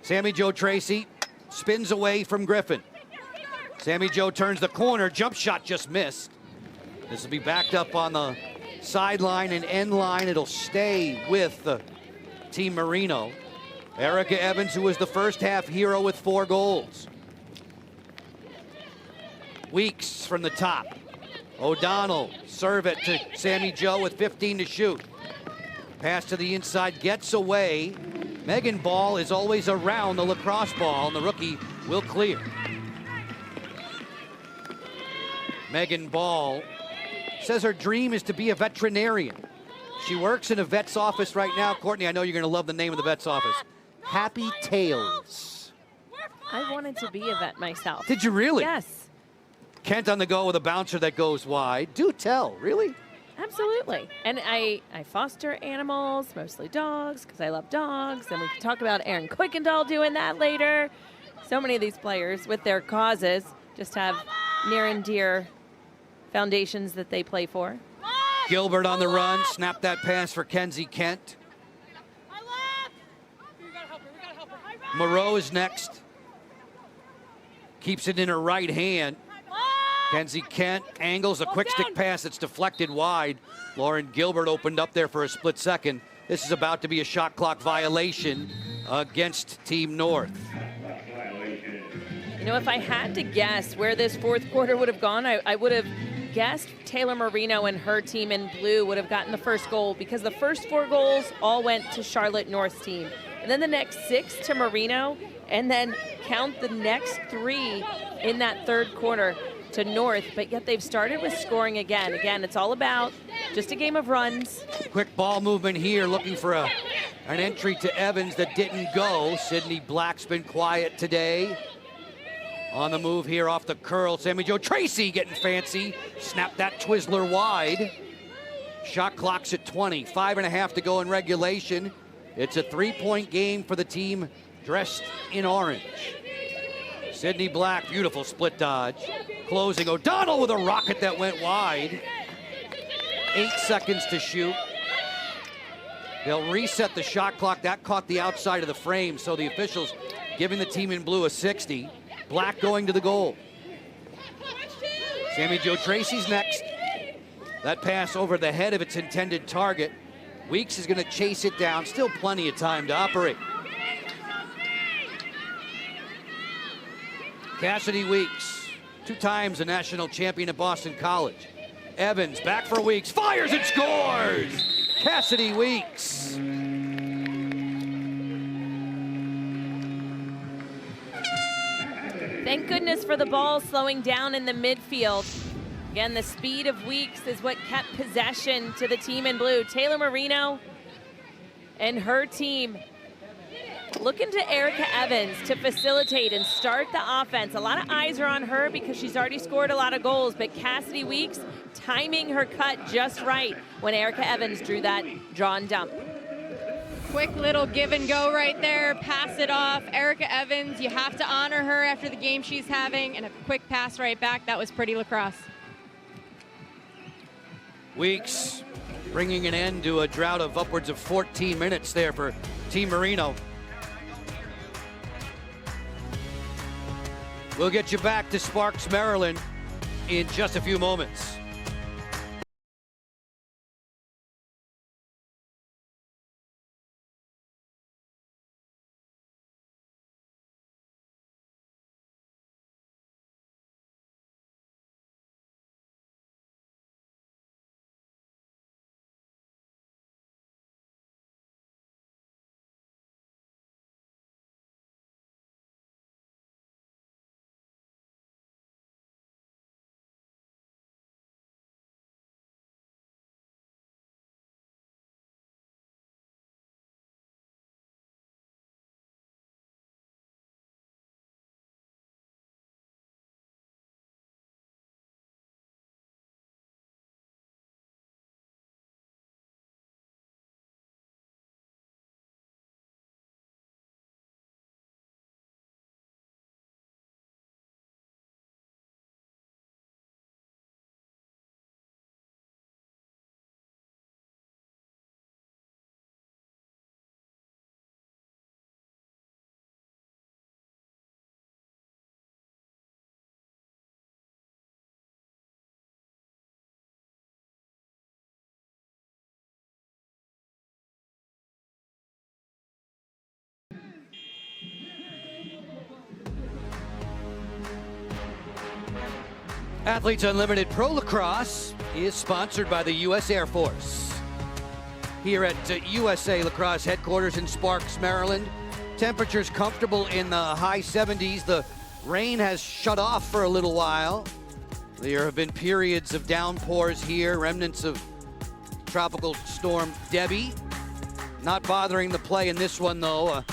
Sammy Jo Tracy spins away from Griffin. Sammy Jo turns the corner, jump shot just missed. This will be backed up on the sideline and end line. It'll stay with Team Marino. Erica Evans, who was the first half hero with 4 goals. Weeks from the top. O'Donnell, serve it to Sammy Jo with 15 to shoot. Pass to the inside, gets away. Megan Ball is always around the lacrosse ball, and the rookie will clear. Megan Ball says her dream is to be a veterinarian. She works in a vet's office right now. Courtney, I know you're going to love the name of the vet's office. Happy Tales.
I wanted to be a vet myself.
Did you really?
Yes.
Kent on the go with a bouncer that goes wide. Do tell, really?
Absolutely. And I foster animals, mostly dogs, because I love dogs. And we can talk about Aaron Kuykendall doing that later. So many of these players with their causes just have near and dear foundations that they play for.
Gilbert on the run, snap that pass for Kenzie Kent. Moreau is next. Keeps it in her right hand. Kenzie Kent angles a quick stick pass that's deflected wide. Lauren Gilbert opened up there for a split second. This is about to be a shot clock violation against Team North.
You know, if I had to guess where this fourth quarter would have gone, I would have guessed Taylor Marino and her team in blue would have gotten the first goal, because the first 4 goals all went to Charlotte North's team. And then the next 6 to Marino, and then count the next 3 in that third quarter to North, but yet they've started with scoring again. Again, it's all about just a game of runs.
Quick ball movement here, looking for an entry to Evans that didn't go. Sydney Black's been quiet today. On the move here off the curl, Sammy Jo Tracy getting fancy. Snap that Twizzler wide. Shot clock's at 20, 5.5 to go in regulation. It's a 3-point game for the team dressed in orange. Sydney Black, beautiful split dodge. Closing, O'Donnell with a rocket that went wide. 8 seconds to shoot. They'll reset the shot clock. That caught the outside of the frame, so the officials giving the team in blue a 60. Black going to the goal. Sammy Jo Tracy's next. That pass over the head of its intended target. Weeks is going to chase it down. Still plenty of time to operate. Cassidy Weeks, 2 times a national champion at Boston College. Evans back for Weeks, fires and scores! Cassidy Weeks.
Thank goodness for the ball slowing down in the midfield. Again, the speed of Weeks is what kept possession to the team in blue. Taylor Marino and her team looking to Erica Evans to facilitate and start the offense. A lot of eyes are on her because she's already scored a lot of goals, but Cassidy Weeks timing her cut just right when Erica Evans drew that draw and dump.
Quick little give and go right there, pass it off. Erica Evans, you have to honor her after the game she's having, and a quick pass right back. That was pretty lacrosse.
Weeks bringing an end to a drought of upwards of 14 minutes there for Team Marino. We'll get you back to Sparks, Maryland in just a few moments. Athletes Unlimited Pro Lacrosse is sponsored by the U.S. Air Force. Here at USA Lacrosse headquarters in Sparks, Maryland. Temperatures comfortable in the high 70s. The rain has shut off for a little while. There have been periods of downpours here, remnants of Tropical Storm Debbie. Not bothering the play in this one, though.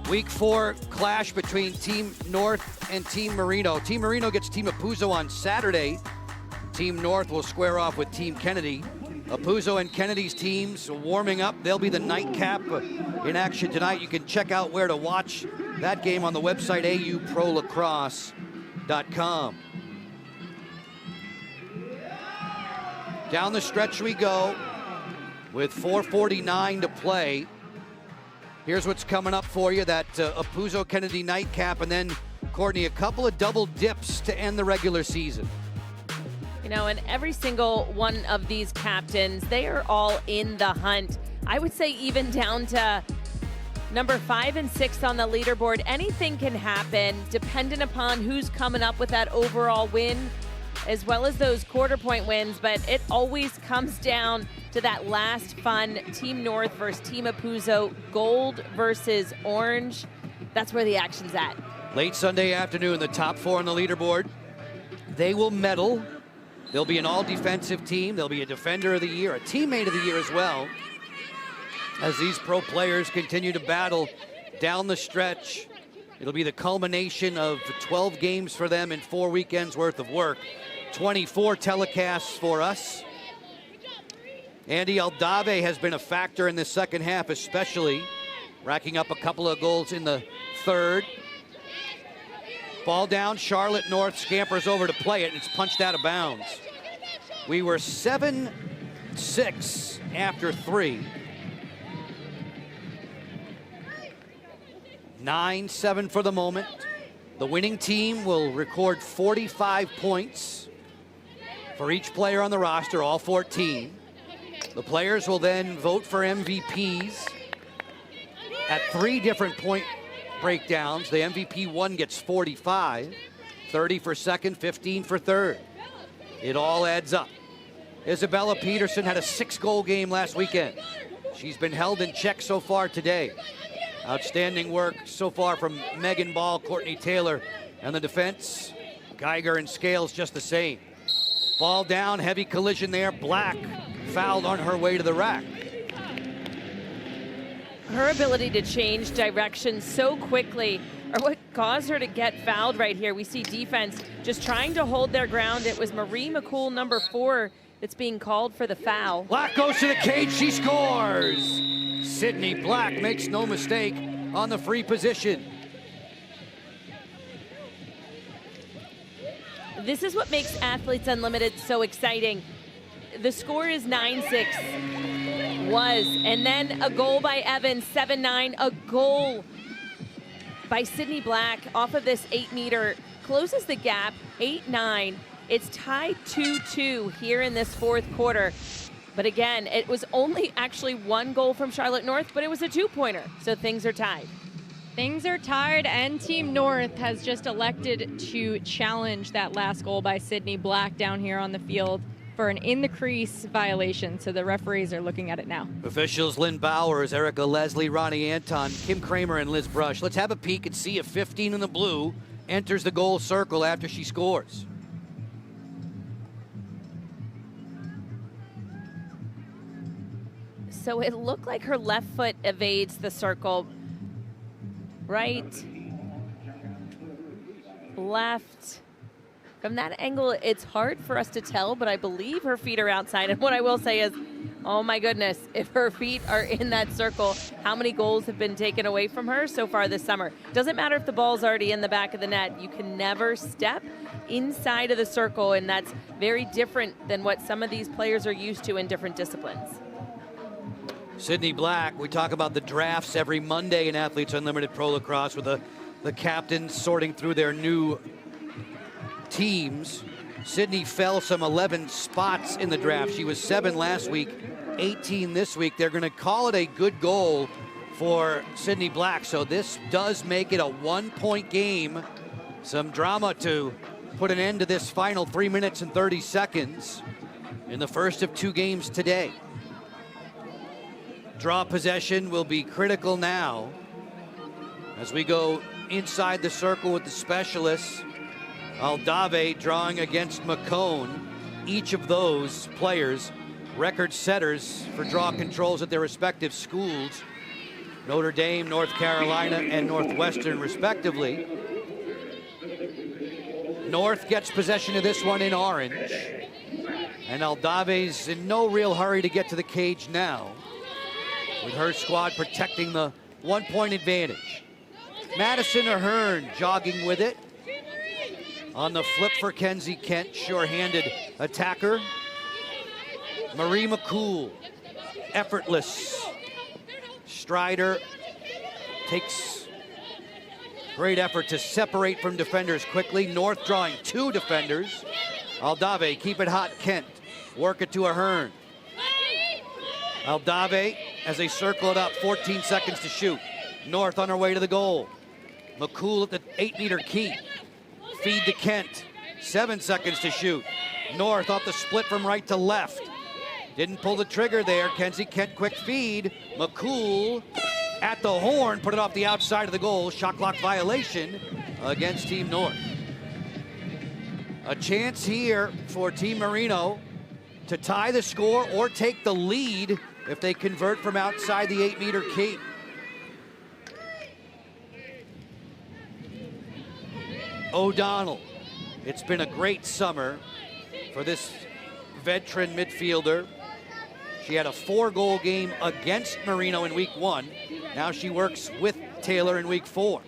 Week 4 clash between Team North and Team Marino. Team Marino gets Team Apuzzo on Saturday. Team North will square off with Team Kennedy. Apuzzo and Kennedy's teams warming up. They'll be the nightcap in action tonight. You can check out where to watch that game on the website auprolacrosse.com. Down the stretch we go with 4:49 to play. Here's what's coming up for you, that Apuzzo Kennedy nightcap, and then, Courtney, a couple of double dips to end the regular season.
You know, and every single one of these captains, they are all in the hunt. I would say even down to number 5 and 6 on the leaderboard. Anything can happen dependent upon who's coming up with that overall win, as well as those quarter point wins, but it always comes down to that last fun Team North versus Team Apuzzo, gold versus orange. That's where the action's at.
Late Sunday afternoon, the top 4 on the leaderboard, they will medal. There'll be an all-defensive team. There'll be a Defender of the Year, a Teammate of the Year as well, as these pro players continue to battle down the stretch. It'll be the culmination of 12 games for them in 4 weekends worth of work. 24 telecasts for us. Andy Aldave has been a factor in the second half, especially racking up a couple of goals in the third. Ball down, Charlotte North scampers over to play it, and it's punched out of bounds. We were 7-6 after 3. 9-7 for the moment. The winning team will record 45 points for each player on the roster, all 14. The players will then vote for MVPs at 3 different point breakdowns. The MVP 1 gets 45, 30 for second, 15 for third. It all adds up. Isabella Peterson had a 6-goal game last weekend. She's been held in check so far today. Outstanding work so far from Megan Ball, Courtney Taylor, and the defense. Geiger and Scales just the same. Ball down, heavy collision there. Black fouled on her way to the rack.
Her ability to change direction so quickly are what caused her to get fouled right here. We see defense just trying to hold their ground. It was Marie McCool, number 4, that's being called for the foul.
Black goes to the cage, she scores! Sydney Black makes no mistake on the free position.
This is what makes Athletes Unlimited so exciting. The score is 9-6. And then a goal by Evans, 7-9. A goal by Sydney Black off of this 8-meter closes the gap, 8-9. It's tied 2-2 here in this fourth quarter. But again, it was only actually 1 goal from Charlotte North, but it was a 2-pointer, so things are tied.
Things are tied, and Team North has just elected to challenge that last goal by Sydney Black down here on the field for an in-the-crease violation, so the referees are looking at it now.
Officials Lynn Bowers, Erica Leslie, Ronnie Anton, Kim Kramer, and Liz Brush. Let's have a peek and see if 15 in the blue enters the goal circle after she scores.
So it looked like her left foot evades the circle. Right, left. From that angle, it's hard for us to tell, but I believe her feet are outside. And what I will say is, oh my goodness, if her feet are in that circle, how many goals have been taken away from her so far this summer? Doesn't matter if the ball's already in the back of the net. You can never step inside of the circle, and that's very different than what some of these players are used to in different disciplines.
Sydney Black, we talk about the drafts every Monday in Athletes Unlimited Pro Lacrosse with the captains sorting through their new teams. Sydney fell some 11 spots in the draft. She was 7 last week, 18 this week. They're going to call it a good goal for Sydney Black, so this does make it a 1-point game. Some drama to put an end to this final 3 minutes and 30 seconds in the first of 2 games today. Draw possession will be critical now as we go inside the circle with the specialists. Aldave drawing against McCone. Each of those players record setters for draw controls at their respective schools. Notre Dame, North Carolina, and Northwestern respectively. North gets possession of this one in orange. And Aldave's in no real hurry to get to the cage now, with her squad protecting the 1-point advantage. Madison Ahern jogging with it. On the flip for Kenzie Kent, sure-handed attacker. Marie McCool, effortless strider, takes great effort to separate from defenders quickly. North drawing 2 defenders. Aldave, keep it hot, Kent. Work it to Ahern. Aldave, as they circle it up, 14 seconds to shoot. North on her way to the goal. McCool at the 8-meter key. Feed to Kent. 7 seconds to shoot. North off the split from right to left. Didn't pull the trigger there. Kenzie Kent, quick feed. McCool at the horn, put it off the outside of the goal. Shot clock violation against Team North. A chance here for Team Marino to tie the score or take the lead if they convert from outside the 8-meter key. O'Donnell. It's been a great summer for this veteran midfielder. She had a 4-goal game against Marino in week 1. Now she works with Taylor in week 4.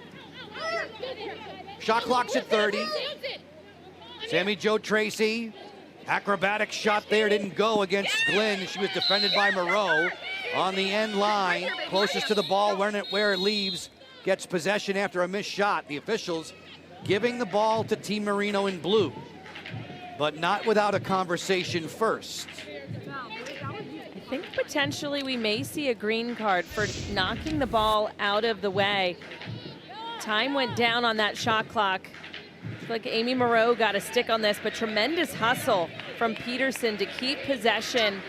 Shot clock's at 30. Sammy Jo Tracy, acrobatic shot there, didn't go against Glenn. She was defended by Moreau on the end line, closest to the ball where it leaves, gets possession after a missed shot. The officials giving the ball to Team Marino in blue, but not without a conversation first.
I think potentially we may see a green card for knocking the ball out of the way. Time went down on that shot clock. Looks like Amy Moreau got a stick on this, but tremendous hustle from Peterson to keep possession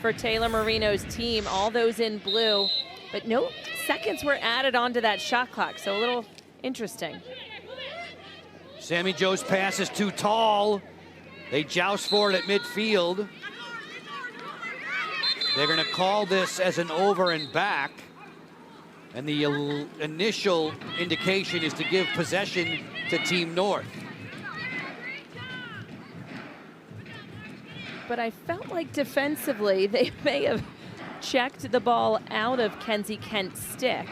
for Taylor Marino's team, all those in blue. But no seconds were added onto that shot clock, so a little interesting.
Sammy Jo's pass is too tall. They joust for it at midfield. They're going to call this as an over and back. And the initial indication is to give possession to Team North.
But I felt like defensively they may have checked the ball out of Kenzie Kent's stick.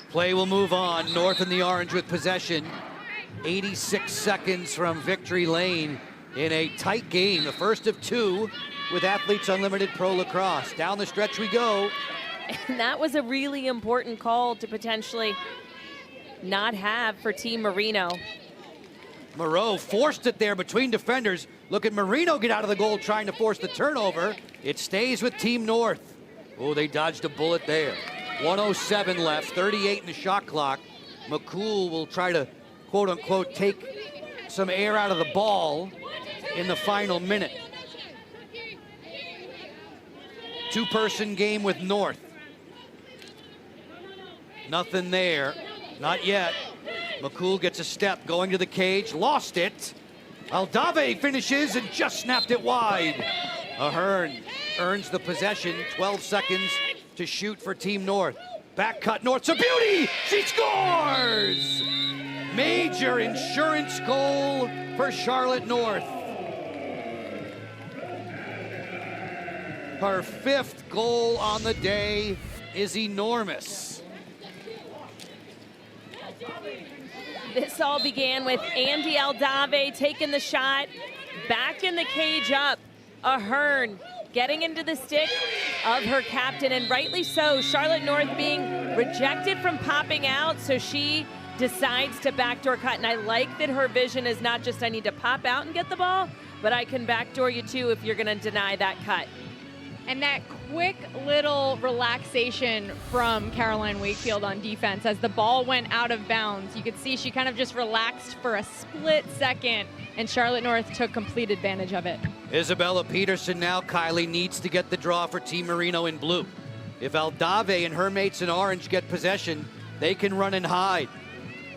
Play will move on. North in the orange with possession. 86 seconds from victory lane in a tight game, the first of 2 with Athletes Unlimited Pro Lacrosse. Down the stretch we go.
And that was a really important call to potentially not have for Team Marino.
Moreau forced it there between defenders. Look at Marino get out of the goal trying to force the turnover. It stays with Team North. Oh, they dodged a bullet there. 1:07 left, 38 in the shot clock. McCool will try to, quote unquote, take some air out of the ball in the final minute. 2-person game with North. Nothing there, not yet. McCool gets a step, going to the cage, lost it. Aldave finishes and just snapped it wide. Ahern earns the possession, 12 seconds to shoot for Team North. Back cut, North's a beauty! She scores! Major insurance goal for Charlotte North. Her 5th goal on the day is enormous.
This all began with Andy Aldave taking the shot, back in the cage up. Ahern getting into the stick of her captain, and rightly so. Charlotte North being rejected from popping out, so she decides to backdoor cut. And I like that her vision is not just I need to pop out and get the ball, but I can backdoor you too if you're gonna deny that cut.
And that quick little relaxation from Caroline Wakefield on defense as the ball went out of bounds. You could see she kind of just relaxed for a split second, and Charlotte North took complete advantage of it.
Isabella Peterson now, Kylie, needs to get the draw for Team Marino in blue. If Aldave and her mates in orange get possession, they can run and hide.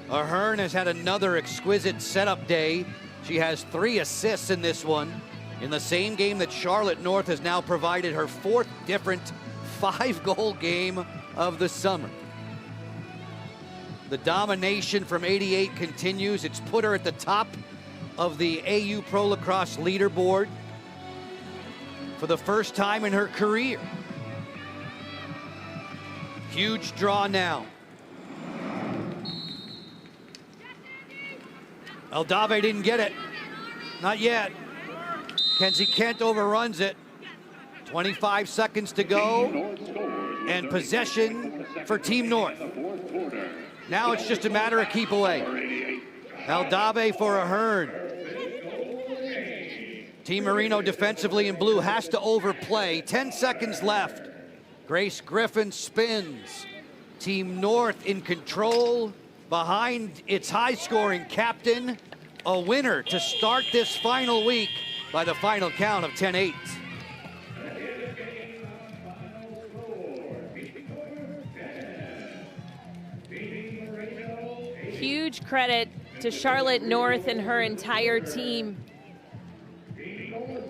Ahern has had another exquisite setup day. She has 3 assists in this one. In the same game that Charlotte North has now provided her 4th different 5-goal game of the summer. The domination from 88 continues. It's put her at the top of the AU Pro Lacrosse leaderboard for the first time in her career. Huge draw now. Eldave didn't get it. Not yet. Kenzie Kent overruns it. 25 seconds to go. And possession for Team North. Now it's just a matter of keep away. Eldave for Ahern. Team Marino defensively in blue has to overplay. 10 seconds left. Grace Griffin spins. Team North in control behind its high-scoring captain. A winner to start this final week by the final count of 10-8.
Huge credit to Charlotte North and her entire team.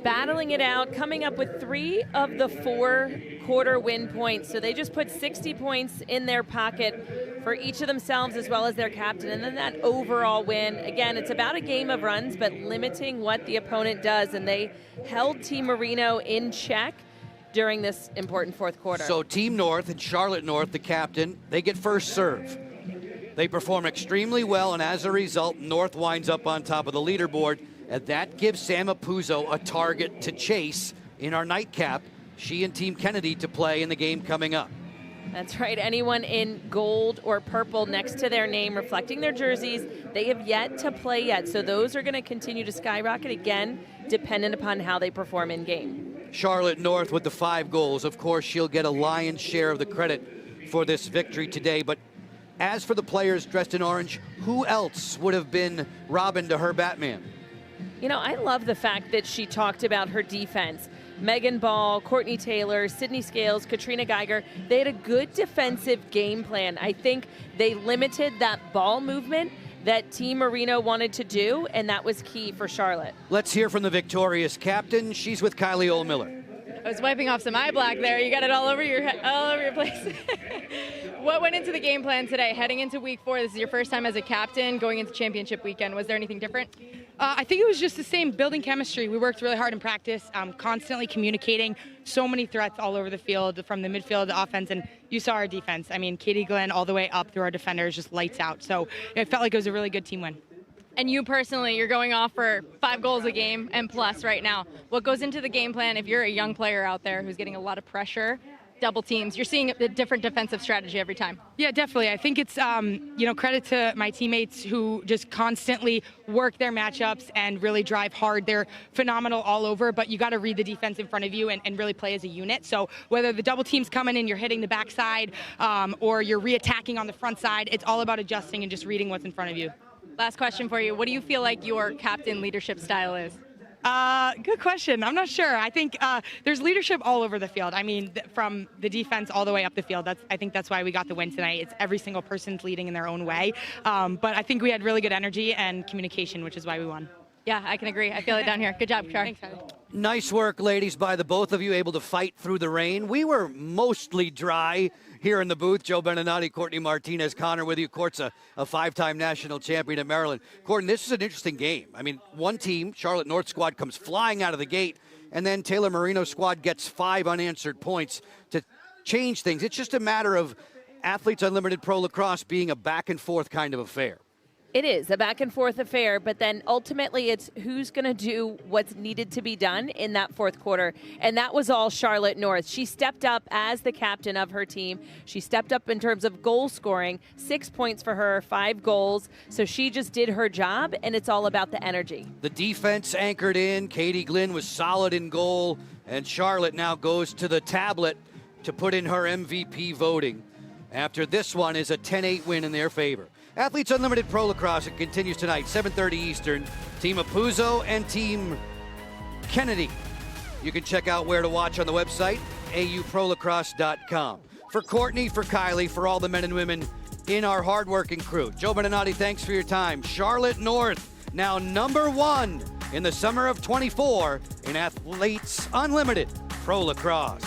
Battling it out, coming up with 3 of the 4 quarter win points. So they just put 60 points in their pocket for each of themselves as well as their captain. And then that overall win, again, it's about a game of runs, but limiting what the opponent does. And they held Team Marino in check during this important 4th quarter.
So Team North and Charlotte North, the captain, they get first serve. They perform extremely well, and as a result, North winds up on top of the leaderboard. And that gives Sam Apuzzo a target to chase in our nightcap. She and Team Kennedy to play in the game coming up.
That's right. Anyone in gold or purple next to their name reflecting their jerseys, they have yet to play yet. So those are going to continue to skyrocket again, dependent upon how they perform in game.
Charlotte North with the 5 goals. Of course, she'll get a lion's share of the credit for this victory today. But as for the players dressed in orange, who else would have been Robin to her Batman?
You know, I love the fact that she talked about her defense. Megan Ball, Courtney Taylor, Sydney Scales, Katrina Geiger, they had a good defensive game plan. I think they limited that ball movement that Team Marino wanted to do, and that was key for Charlotte.
Let's hear from the victorious captain. She's with Kylie Ohlmiller.
I was wiping off some eye black there. You got it all over your place. What went into the game plan today? Heading into week 4, this is your first time as a captain, going into championship weekend. Was there anything different?
I think it was just the same, building chemistry. We worked really hard in practice, constantly communicating. So many threats all over the field, from the midfield to offense, and you saw our defense. I mean, Katie Glenn all the way up through our defenders, just lights out. So it felt like it was a really good team win.
And you personally, you're going off for 5 goals a game and plus right now. What goes into the game plan if you're a young player out there who's getting a lot of pressure, double teams? You're seeing a different defensive strategy every time.
Yeah, definitely. I think it's, credit to my teammates who just constantly work their matchups and really drive hard. They're phenomenal all over, but you got to read the defense in front of you and really play as a unit. So whether the double team's coming and you're hitting the backside or you're re-attacking on the front side, it's all about adjusting and just reading what's in front of you.
Last question for you. What do you feel like your captain leadership style is?
Good question. I'm not sure. I think there's leadership all over the field. I mean, from the defense all the way up the field. I think that's why we got the win tonight. It's every single person's leading in their own way. But I think we had really good energy and communication, which is why we won.
Yeah, I can agree. I feel it down here. Good job, Char.
Thanks, Kylie.
Nice work, ladies, by the both of you, able to fight through the rain. We were mostly dry here in the booth. Joe Beninati, Courtney Martinez, Connor with you. Court's a 5-time national champion at Maryland. Courtney, this is an interesting game. I mean, one team, Charlotte North squad, comes flying out of the gate, and then Taylor Marino's squad gets 5 unanswered points to change things. It's just a matter of Athletes Unlimited Pro Lacrosse being a back-and-forth kind of affair.
It is a back and forth affair, but then ultimately it's who's going to do what's needed to be done in that 4th quarter. And that was all Charlotte North. She stepped up as the captain of her team. She stepped up in terms of goal scoring, 6 points for her, 5 goals. So she just did her job, and it's all about the energy.
The defense anchored in. Katie Glynn was solid in goal, and Charlotte now goes to the tablet to put in her MVP voting. After this one is a 10-8 win in their favor. Athletes Unlimited Pro Lacrosse, it continues tonight, 7:30 Eastern. Team Apuzzo and Team Kennedy. You can check out where to watch on the website, auprolacrosse.com. For Courtney, for Kylie, for all the men and women in our hardworking crew. Joe Bernardi, thanks for your time. Charlotte North, now #1 in the summer of '24 in Athletes Unlimited Pro Lacrosse.